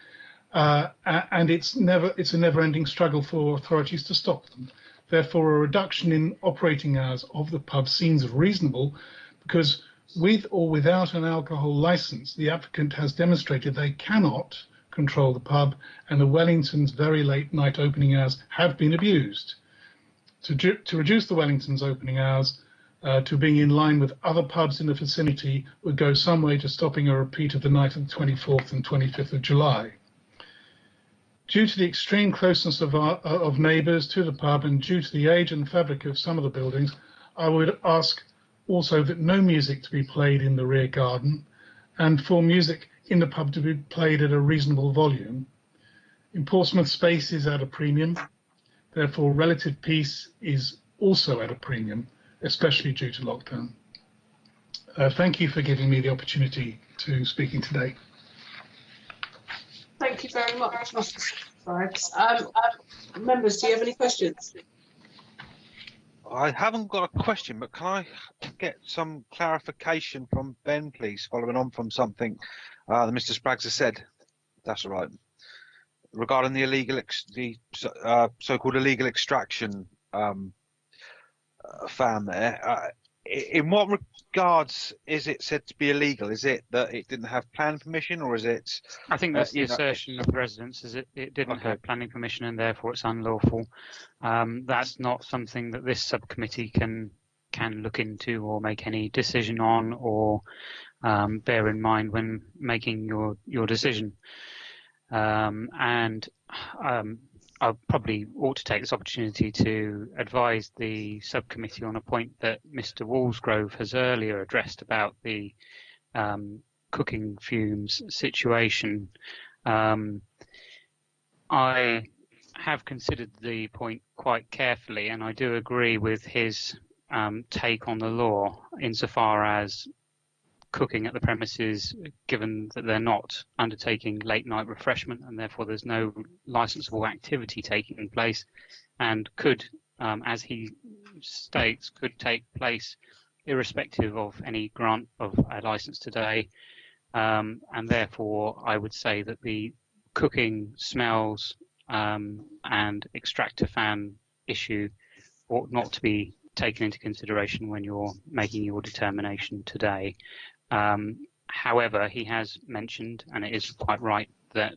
and it's a never-ending struggle for authorities to stop them. Therefore, a reduction in operating hours of the pub seems reasonable, because with or without an alcohol licence, the applicant has demonstrated they cannot control the pub, and the Wellington's very late night opening hours have been abused. To reduce the Wellington's opening hours to being in line with other pubs in the vicinity would go some way to stopping a repeat of the night of the 24th and 25th of July. Due to the extreme closeness of neighbours to the pub and due to the age and fabric of some of the buildings, I would ask also that no music to be played in the rear garden, and for music in the pub to be played at a reasonable volume. In Portsmouth, space is at a premium, therefore relative peace is also at a premium, especially due to lockdown. Thank you for giving me the opportunity to speaking today. Thank you very much, Mr. Spraggs. Members, do you have any questions? I haven't got a question, but can I get some clarification from Ben, please, following on from something that Mr. Spraggs has said? That's all right. Regarding the illegal, so-called illegal extraction farm there, in what regards is it said to be illegal? Is it that it didn't have planning permission, or is it? I think that's the assertion of the residents, is it didn't have planning permission and therefore it's unlawful. That's not something that this subcommittee can look into or make any decision on or bear in mind when making your decision. I probably ought to take this opportunity to advise the subcommittee on a point that Mr. Walsgrove has earlier addressed about the cooking fumes situation. I have considered the point quite carefully, and I do agree with his take on the law insofar as cooking at the premises, given that they're not undertaking late night refreshment and therefore there's no licensable activity taking place, and could, as he states, could take place irrespective of any grant of a license today. And therefore, I would say that the cooking, smells, and extractor fan issue ought not to be taken into consideration when you're making your determination today. However, he has mentioned, and it is quite right, that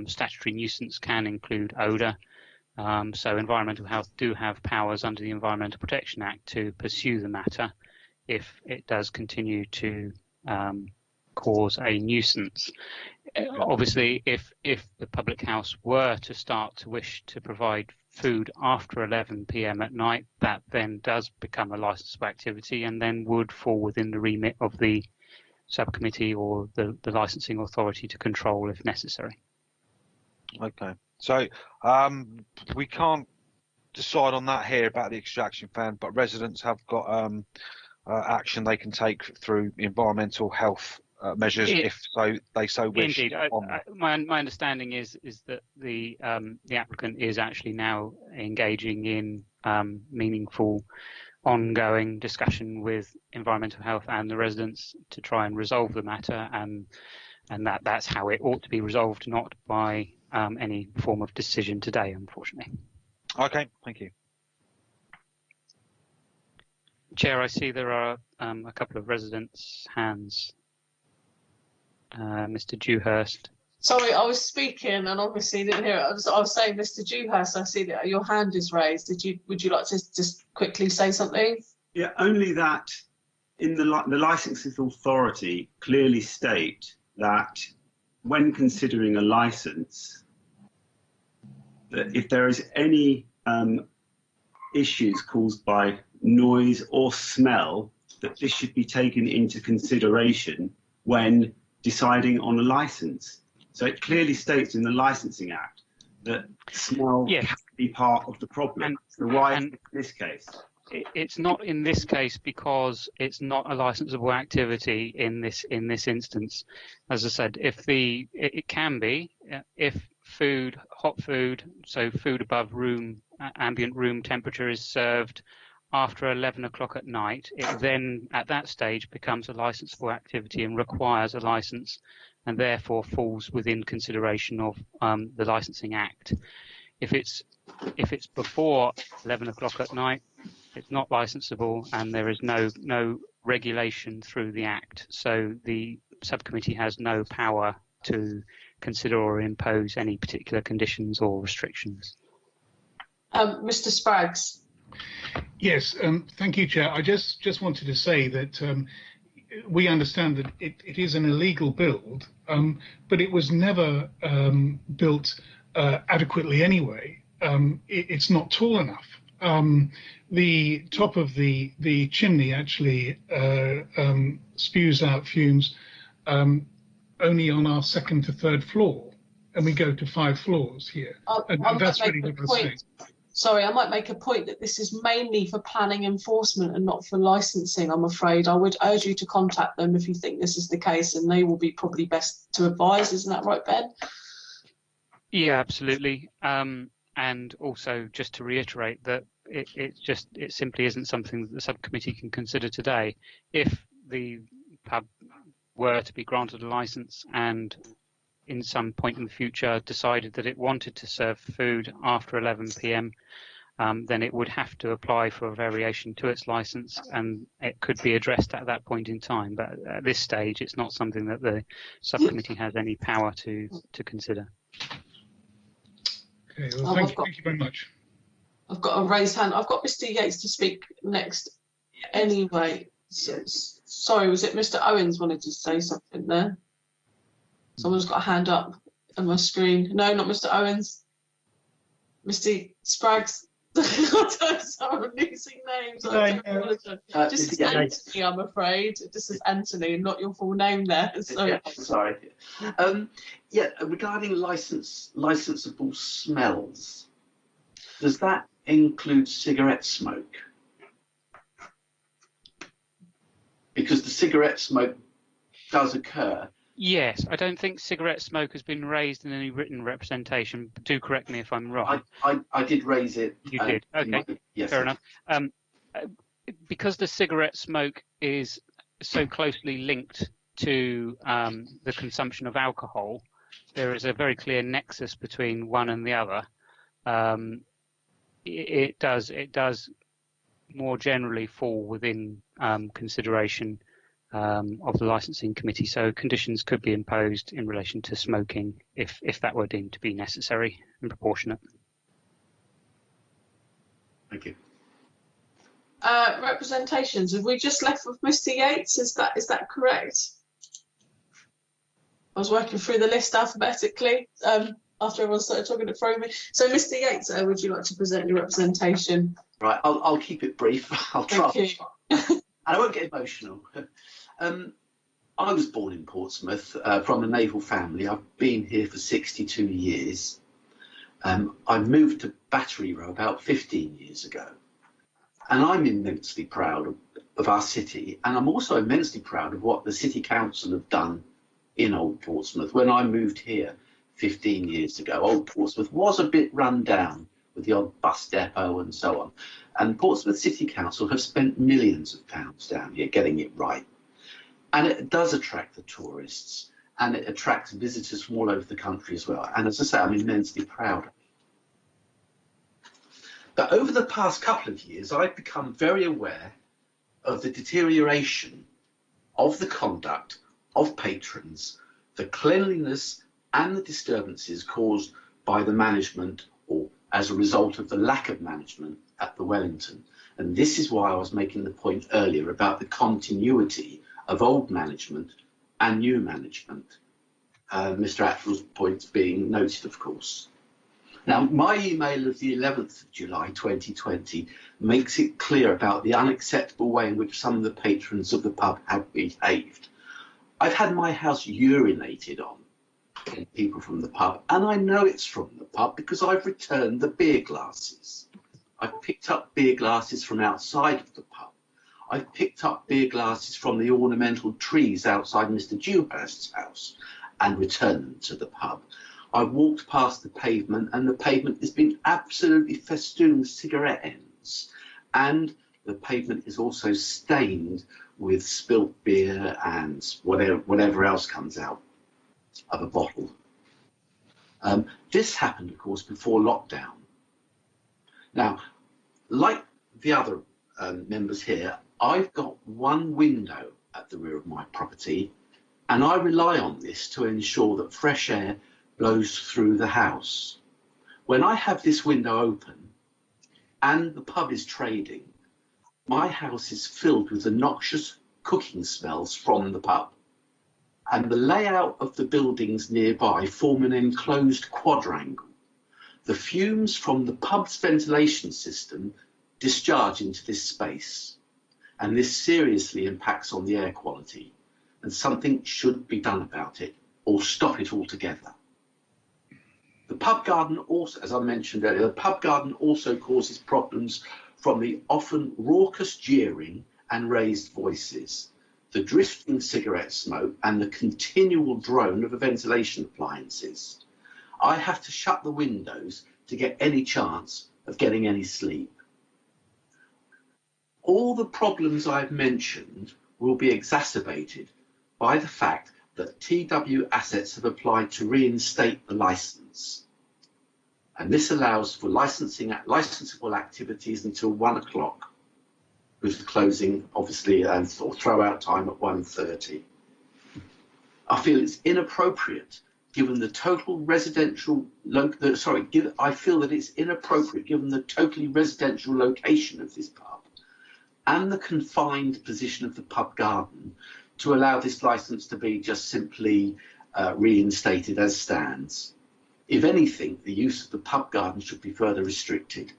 statutory nuisance can include odour. So Environmental Health do have powers under the Environmental Protection Act to pursue the matter if it does continue to cause a nuisance. Obviously, if the public house were to start to wish to provide food after 11 p.m. at night, that then does become a licensable activity and then would fall within the remit of the subcommittee or the licensing authority to control if necessary. Okay, so we can't decide on that here about the extraction fan, but residents have got action they can take through environmental health measures if they so wish. Indeed, my understanding is that the applicant is actually now engaging in meaningful, ongoing discussion with environmental health and the residents to try and resolve the matter, and that's how it ought to be resolved, not by any form of decision today, unfortunately. Okay, thank you. Chair, I see there are a couple of residents' hands. Mr. Dewhurst. Sorry, I was speaking and obviously didn't hear it. I was saying, Mr. Dewhurst, I see that your hand is raised. Would you like to just quickly say something? Yeah, only that in the licensing authority clearly state that when considering a license, that if there is any issues caused by noise or smell, that this should be taken into consideration when deciding on a license. So it clearly states in the Licensing Act that smell can be part of the problem. So why in this case? It's not in this case because it's not a licensable activity in this instance. As I said, it can be if food, hot food, so food above ambient room temperature is served after 11 o'clock at night, it then at that stage becomes a licensable activity and requires a license, and therefore falls within consideration of the Licensing Act. If it's before 11 o'clock at night, it's not licensable, and there is no regulation through the Act. So the subcommittee has no power to consider or impose any particular conditions or restrictions. Mr. Spraggs. Yes, thank you, Chair. I just wanted to say that we understand that it is an illegal build, but it was never built adequately anyway. It's not tall enough. The top of the chimney actually spews out fumes only on our second to third floor, and we go to 5 floors here. And that's really what I was saying. Sorry, I might make a point that this is mainly for planning enforcement and not for licensing, I'm afraid. I would urge you to contact them if you think this is the case, and they will be probably best to advise. Isn't that right, Ben? Yeah, absolutely. And also just to reiterate that it simply isn't something that the subcommittee can consider today. If the pub were to be granted a license and in some point in the future decided that it wanted to serve food after 11 p.m, then it would have to apply for a variation to its license, and it could be addressed at that point in time. But at this stage, it's not something that the subcommittee has any power to consider. Okay, well, thank you very much. I've got a raised hand. I've got Mr. Yates to speak next anyway. Sorry, was it Mr. Owens wanted to say something there? Someone's got a hand up on my screen. No, not Mr. Owens. Mr. Spraggs. I'm losing names. Just as Anthony, I'm afraid. Just as Anthony, not your full name there. So. Yeah, sorry. Yeah, regarding licensable smells, does that include cigarette smoke? Because the cigarette smoke does occur. Yes, I don't think cigarette smoke has been raised in any written representation. Do correct me if I'm wrong. I did raise it. You did. Okay, yes, fair enough. because the cigarette smoke is so closely linked to the consumption of alcohol, there is a very clear nexus between one and the other. It does more generally fall within consideration of the licensing committee. So conditions could be imposed in relation to smoking if that were deemed to be necessary and proportionate. Thank you. Representations. Have we just left with Mr. Yates? Is that correct? I was working through the list alphabetically after everyone started talking it through me. So, Mr. Yates, would you like to present your representation? Right, I'll keep it brief. I'll try. Thank you. And I won't get emotional. I was born in Portsmouth from a naval family. I've been here for 62 years. I moved to Battery Row about 15 years ago. And I'm immensely proud of our city. And I'm also immensely proud of what the City Council have done in Old Portsmouth. When I moved here 15 years ago, Old Portsmouth was a bit run down with the odd bus depot and so on. And Portsmouth City Council have spent millions of pounds down here getting it right. And it does attract the tourists, and it attracts visitors from all over the country as well. And as I say, I'm immensely proud of it. But over the past couple of years, I've become very aware of the deterioration of the conduct of patrons, the cleanliness and the disturbances caused by the management or as a result of the lack of management at the Wellington. And this is why I was making the point earlier about the continuity of old management and new management. Mr. Atwell's points being noted, of course. Now, my email of the 11th of July 2020 makes it clear about the unacceptable way in which some of the patrons of the pub have behaved. I've had my house urinated on from people from the pub, and I know it's from the pub because I've returned the beer glasses. I've picked up beer glasses from outside of the pub. I've picked up beer glasses from the ornamental trees outside Mr. Dewhurst's house and returned them to the pub. I walked past the pavement, and the pavement has been absolutely festooned with cigarette ends. And the pavement is also stained with spilt beer and whatever else comes out of a bottle. This happened, of course, before lockdown. Now, like the other members here, I've got one window at the rear of my property, and I rely on this to ensure that fresh air blows through the house. When I have this window open and the pub is trading, my house is filled with the noxious cooking smells from the pub. And the layout of the buildings nearby form an enclosed quadrangle. The fumes from the pub's ventilation system discharge into this space, and this seriously impacts on the air quality, and something should be done about it or stop it altogether. The pub garden also, as I mentioned earlier, the pub garden also causes problems from the often raucous jeering and raised voices, the drifting cigarette smoke and the continual drone of the ventilation appliances. I have to shut the windows to get any chance of getting any sleep. All the problems I've mentioned will be exacerbated by the fact that TW Assets have applied to reinstate the licence. And this allows for licensable activities until 1 o'clock, with the closing, obviously, or throw-out time at 1:30. I feel it's inappropriate given the total residential, I feel that it's inappropriate given the totally residential location of this pub and the confined position of the pub garden to allow this licence to be just simply reinstated as stands. If anything, the use of the pub garden should be further restricted.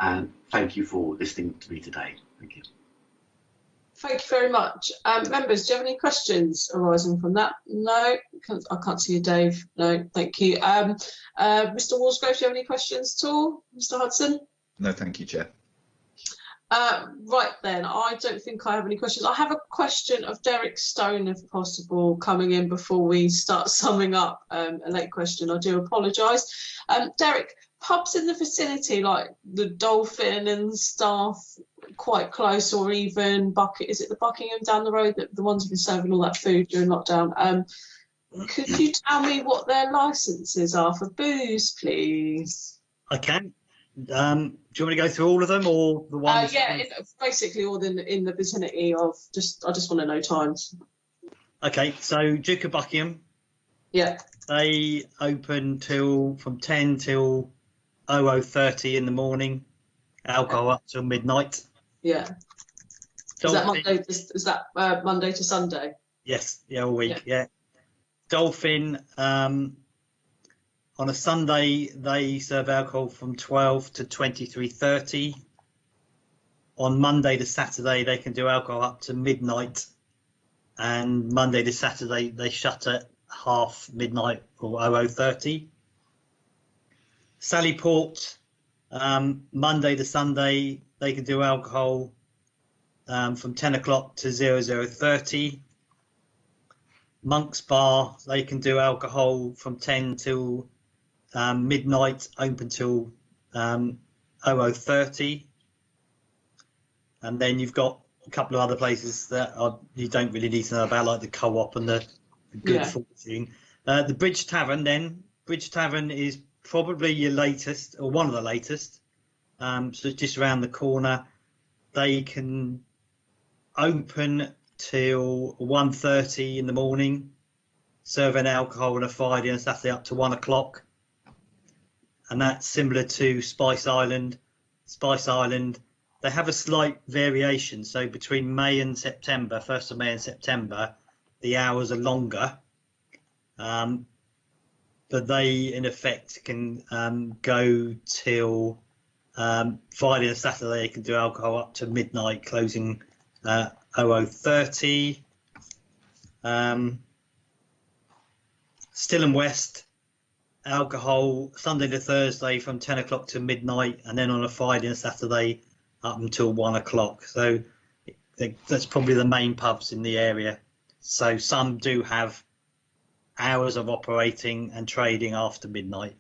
And thank you for listening to me today. Thank you. Thank you very much. Members, do you have any questions arising from that? No, I can't see you, Dave. No, thank you. Mr. Walsgrove, do you have any questions at all? Mr. Hudson? No, thank you, Chair. Right then, I don't think I have any questions. I have a question of Derek Stone, if possible, coming in before we start summing up a late question. I do apologise. Derek, pubs in the vicinity like the Dolphin and stuff, quite close, or even is it the Buckingham down the road, that the ones who've been serving all that food during lockdown? Could you tell me what their licenses are for booze, please? I can. Do you want me to go through all of them, or the ones? Yeah, basically all in the vicinity of. I just want to know times. Okay, so Duke of Buckingham. Yeah. They open from 10 till 00:30 in the morning. Alcohol up till midnight. Yeah. Dolphin, is that Monday to Sunday? Yes, yeah, all week. Yeah. Dolphin, on a Sunday they serve alcohol from 12 to 23:30. On Monday to Saturday they can do alcohol up to midnight, and Monday to Saturday they shut at half midnight or 00:30. Sallyport, Monday to Sunday they can do alcohol from 10 o'clock to 00:30. Monk's Bar, they can do alcohol from 10 till midnight, open till 00:30. And then you've got a couple of other places that you don't really need to know about, like the Co-op and the Good Fortune. The Bridge Tavern, then. Bridge Tavern is probably your latest, or one of the latest. So it's just around the corner. They can open till 1:30 in the morning, serving alcohol on a Friday and Saturday up to 1 o'clock. And that's similar to Spice Island. Spice Island, they have a slight variation. So between May and September, 1st of May and September, the hours are longer. But they, in effect, can go till Friday and Saturday. They can do alcohol up to midnight, closing 00:30. Still and West, alcohol Sunday to Thursday from 10 o'clock to midnight, and then on a Friday and Saturday up until 1 o'clock. So that's probably the main pubs in the area. So some do have hours of operating and trading after midnight.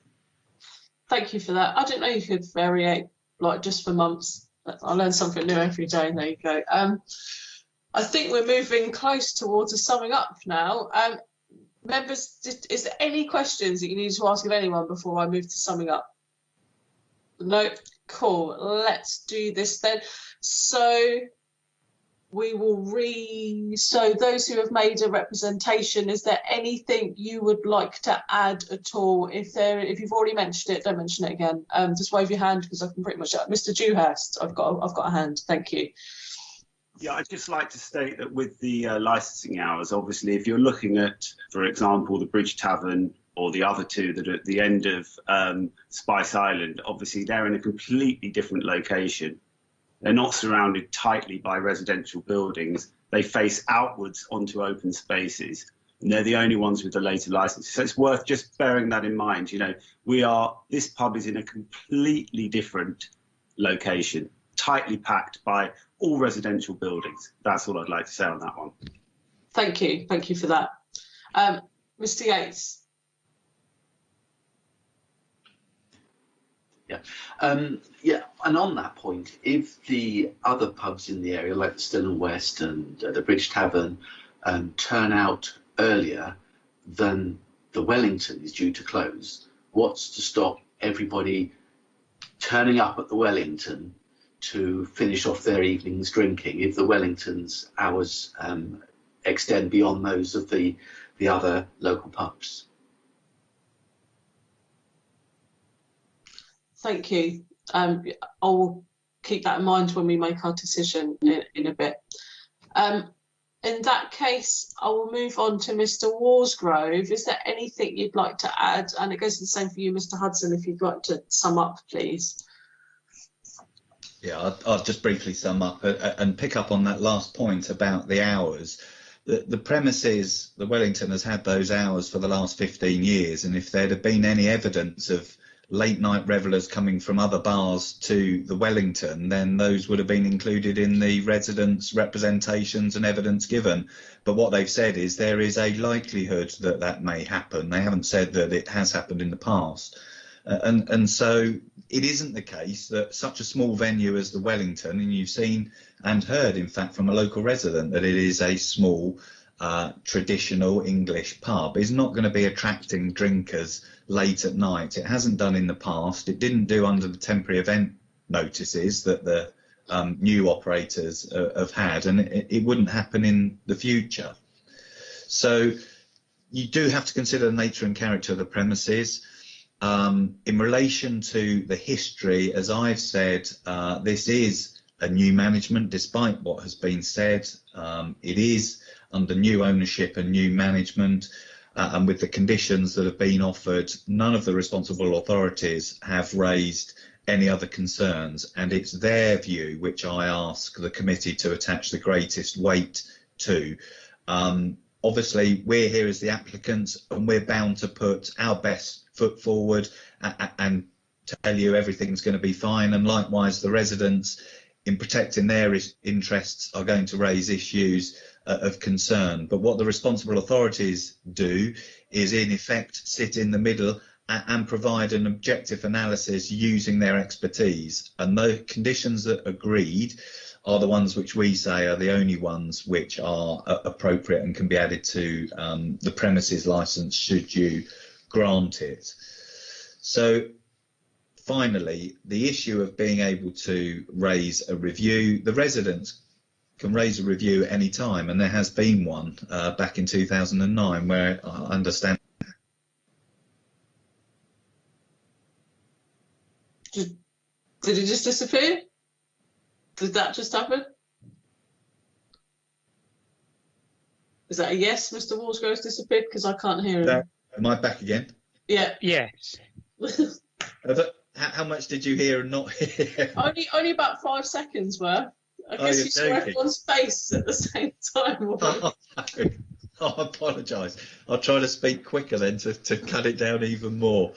Thank you for that. I didn't know you could variate like just for months. I learn something new every day. There you go. I think we're moving close towards a summing up now. Members, is there any questions that you need to ask of anyone before I move to summing up? No? Cool. Let's do this then. So we will so those who have made a representation, is there anything you would like to add at all? If you've already mentioned it, don't mention it again. Just wave your hand, because I can pretty much. Mr. Dewhurst, I've got a hand. Thank you. Yeah, I'd just like to state that with the licensing hours, obviously, if you're looking at, for example, the Bridge Tavern or the other two that are at the end of Spice Island, obviously they're in a completely different location. They're not surrounded tightly by residential buildings. They face outwards onto open spaces, and they're the only ones with the later licenses. So it's worth just bearing that in mind. You know, this pub is in a completely different location, tightly packed by all residential buildings. That's all I'd like to say on that one. Thank you for that. Mr. Yates. Yeah, and on that point, if the other pubs in the area, like the Still and West and the Bridge Tavern, turn out earlier than the Wellington is due to close, what's to stop everybody turning up at the Wellington to finish off their evening's drinking if the Wellington's hours extend beyond those of the other local pubs? Thank you. I'll keep that in mind when we make our decision in a bit. In that case, I will move on to Mr. Walsgrove. Is there anything you'd like to add? And it goes the same for you, Mr. Hudson, if you'd like to sum up, please. Yeah, I'll just briefly sum up and pick up on that last point about the hours. The premise is the Wellington has had those hours for the last 15 years, and if there'd have been any evidence of late night revellers coming from other bars to the Wellington, then those would have been included in the residents' representations and evidence given. But what they've said is there is a likelihood that that may happen. They haven't said that it has happened in the past. And so it isn't the case that such a small venue as the Wellington, and you've seen and heard, in fact, from a local resident, that it is a small traditional English pub, is not going to be attracting drinkers late at night. It hasn't done in the past. It didn't do under the temporary event notices that the new operators have had, and it wouldn't happen in the future. So you do have to consider the nature and character of the premises. In relation to the history, as I've said, this is a new management, despite what has been said. It is under new ownership and new management, and with the conditions that have been offered, none of the responsible authorities have raised any other concerns, and it's their view which I ask the committee to attach the greatest weight to. Obviously, we're here as the applicants, and we're bound to put our best foot forward and tell you everything's going to be fine, and likewise the residents, in protecting their interests, are going to raise issues of concern. But what the responsible authorities do is in effect sit in the middle and provide an objective analysis using their expertise, and the conditions that are agreed are the ones which we say are the only ones which are appropriate and can be added to the premises licence should you grant it. So finally, the issue of being able to raise a review, the residents can raise a review at any time, and there has been one back in 2009 where I understand. Did it just disappear? Did that just happen? Is that a yes, Mr. Walsgrove's disappeared? Because I can't hear him. Am I back again? Yeah. Yes. How much did you hear and not hear? Only about 5 seconds worth. I guess you saw everyone's face at the same time. Oh, no. I apologise. I'll try to speak quicker then to cut it down even more.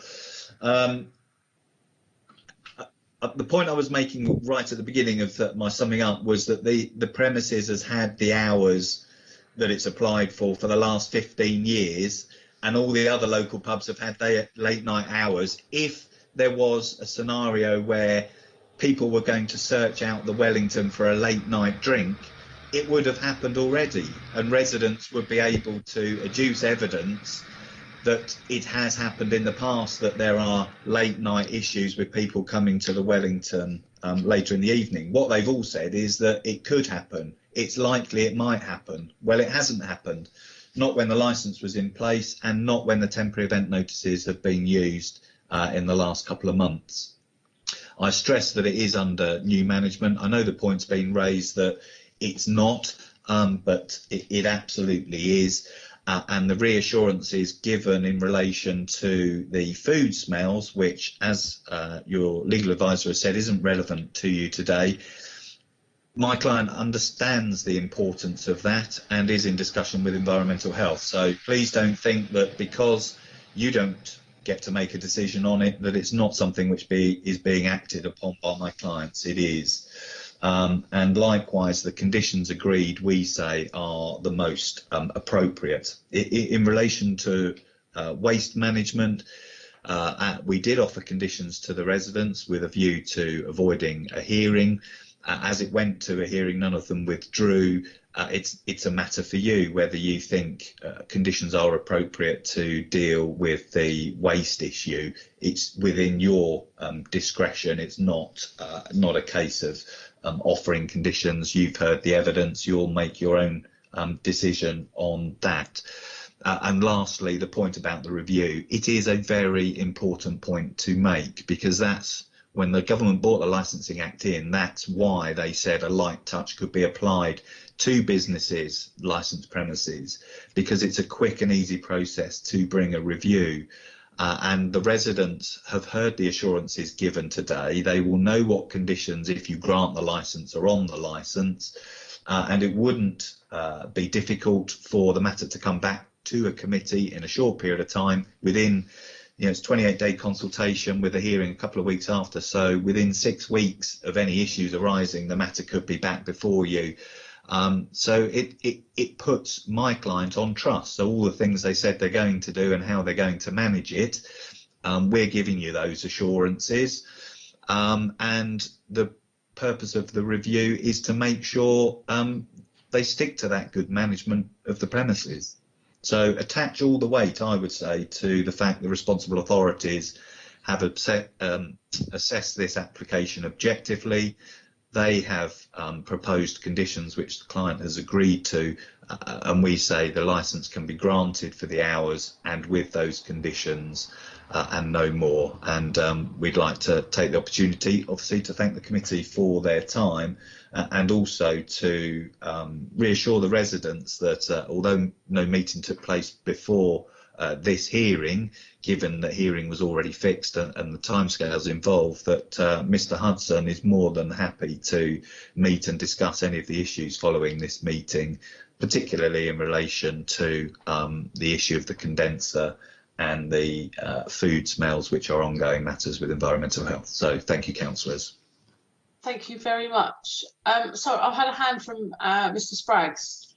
The point I was making right at the beginning of my summing up was that the premises has had the hours that it's applied for the last 15 years, and all the other local pubs have had their late night hours. If there was a scenario where people were going to search out the Wellington for a late night drink, it would have happened already, and residents would be able to adduce evidence that it has happened in the past that there are late night issues with people coming to the Wellington later in the evening. What they've all said is that it could happen. It's likely it might happen. Well, it hasn't happened. Not when the licence was in place, and not when the temporary event notices have been used in the last couple of months. I stress that it is under new management. I know the point's been raised that it's not, but it absolutely is. And the reassurances given in relation to the food smells, which, as your legal advisor has said, isn't relevant to you today. My client understands the importance of that and is in discussion with environmental health. So please don't think that because you don't get to make a decision on it, that it's not something which is being acted upon by my clients. It is. And likewise, the conditions agreed, we say, are the most appropriate. In relation to waste management, we did offer conditions to the residents with a view to avoiding a hearing. As it went to a hearing, none of them withdrew. It's a matter for you whether you think conditions are appropriate to deal with the waste issue. It's within your discretion. It's not a case of offering conditions. You've heard the evidence. You'll make your own decision on that. And lastly, the point about the review. It is a very important point to make, because that's when the government brought the Licensing Act in, that's why they said a light touch could be applied to businesses, licensed premises, because it's a quick and easy process to bring a review. And the residents have heard the assurances given today. They will know what conditions, if you grant the licence, are on the licence. And it wouldn't be difficult for the matter to come back to a committee in a short period of time within, it's 28-day consultation with a hearing a couple of weeks after. So within 6 weeks of any issues arising, the matter could be back before you. So it puts my client on trust. So all the things they said they're going to do and how they're going to manage it we're giving you those assurances, and the purpose of the review is to make sure they stick to that good management of the premises. So attach all the weight, I would say, to the fact the responsible authorities have assessed this application objectively. They have proposed conditions which the client has agreed to, and we say the licence can be granted for the hours and with those conditions and no more. And we'd like to take the opportunity, obviously, to thank the committee for their time and also to reassure the residents that although no meeting took place before this hearing, given that hearing was already fixed and the timescales involved, that Mr Hudson is more than happy to meet and discuss any of the issues following this meeting, particularly in relation to the issue of the condenser and the food smells, which are ongoing matters with environmental health. So thank you, councillors. Thank you very much. So I've had a hand from Mr Spraggs.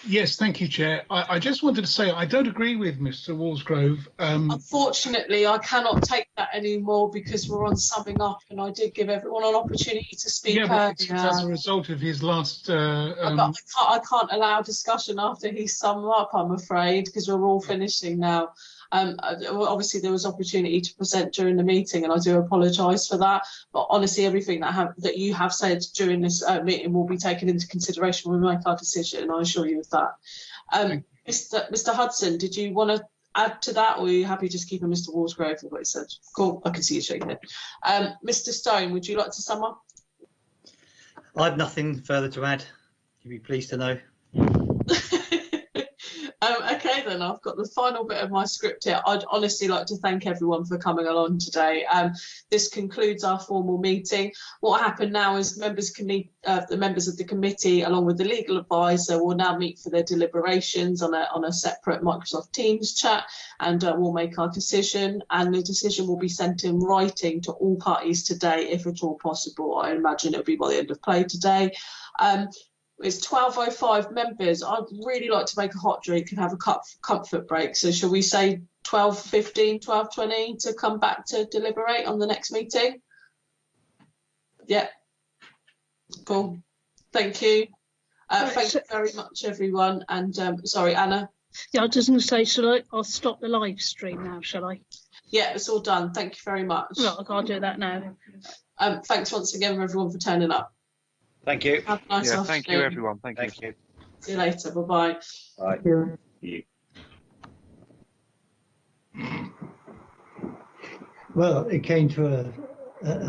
Yes, thank you, Chair. I just wanted to say I don't agree with Mr Walsgrove. Unfortunately, I cannot take that anymore because we're on summing up, and I did give everyone an opportunity to speak but it's as a result of his last. But I can't allow discussion after he's summed up, I'm afraid, because we're all finishing now. Obviously, there was opportunity to present during the meeting, and I do apologise for that. But honestly, everything that you have said during this meeting will be taken into consideration when we make our decision. I assure you of that. Mr Hudson, did you want to add to that, or are you happy just keeping Mr Walsgrove with what he said? Cool, I can see you shaking it. Mr Stone, would you like to sum up? I have nothing further to add. You'd be pleased to know. Okay then, I've got the final bit of my script here. I'd honestly like to thank everyone for coming along today. This concludes our formal meeting. What happened now is the members of the committee, along with the legal advisor, will now meet for their deliberations on a separate Microsoft Teams chat, and we'll make our decision. And the decision will be sent in writing to all parties today, if at all possible. I imagine it'll be by the end of play today. It's 12:05 members. I'd really like to make a hot drink and have a comfort break. So shall we say 12:15, 12:20 to come back to deliberate on the next meeting? Yeah. Cool. Thank you. Thank you very much, everyone. And sorry, Anna. Yeah, I was just going to say, I'll stop the live stream now, shall I? Yeah, it's all done. Thank you very much. Right, I can't do that now. Thanks once again, everyone, for turning up. Thank you. Have a nice afternoon. Thank you, everyone. Thank you. See you later. Bye-bye. Bye. Yeah. Well, it came to a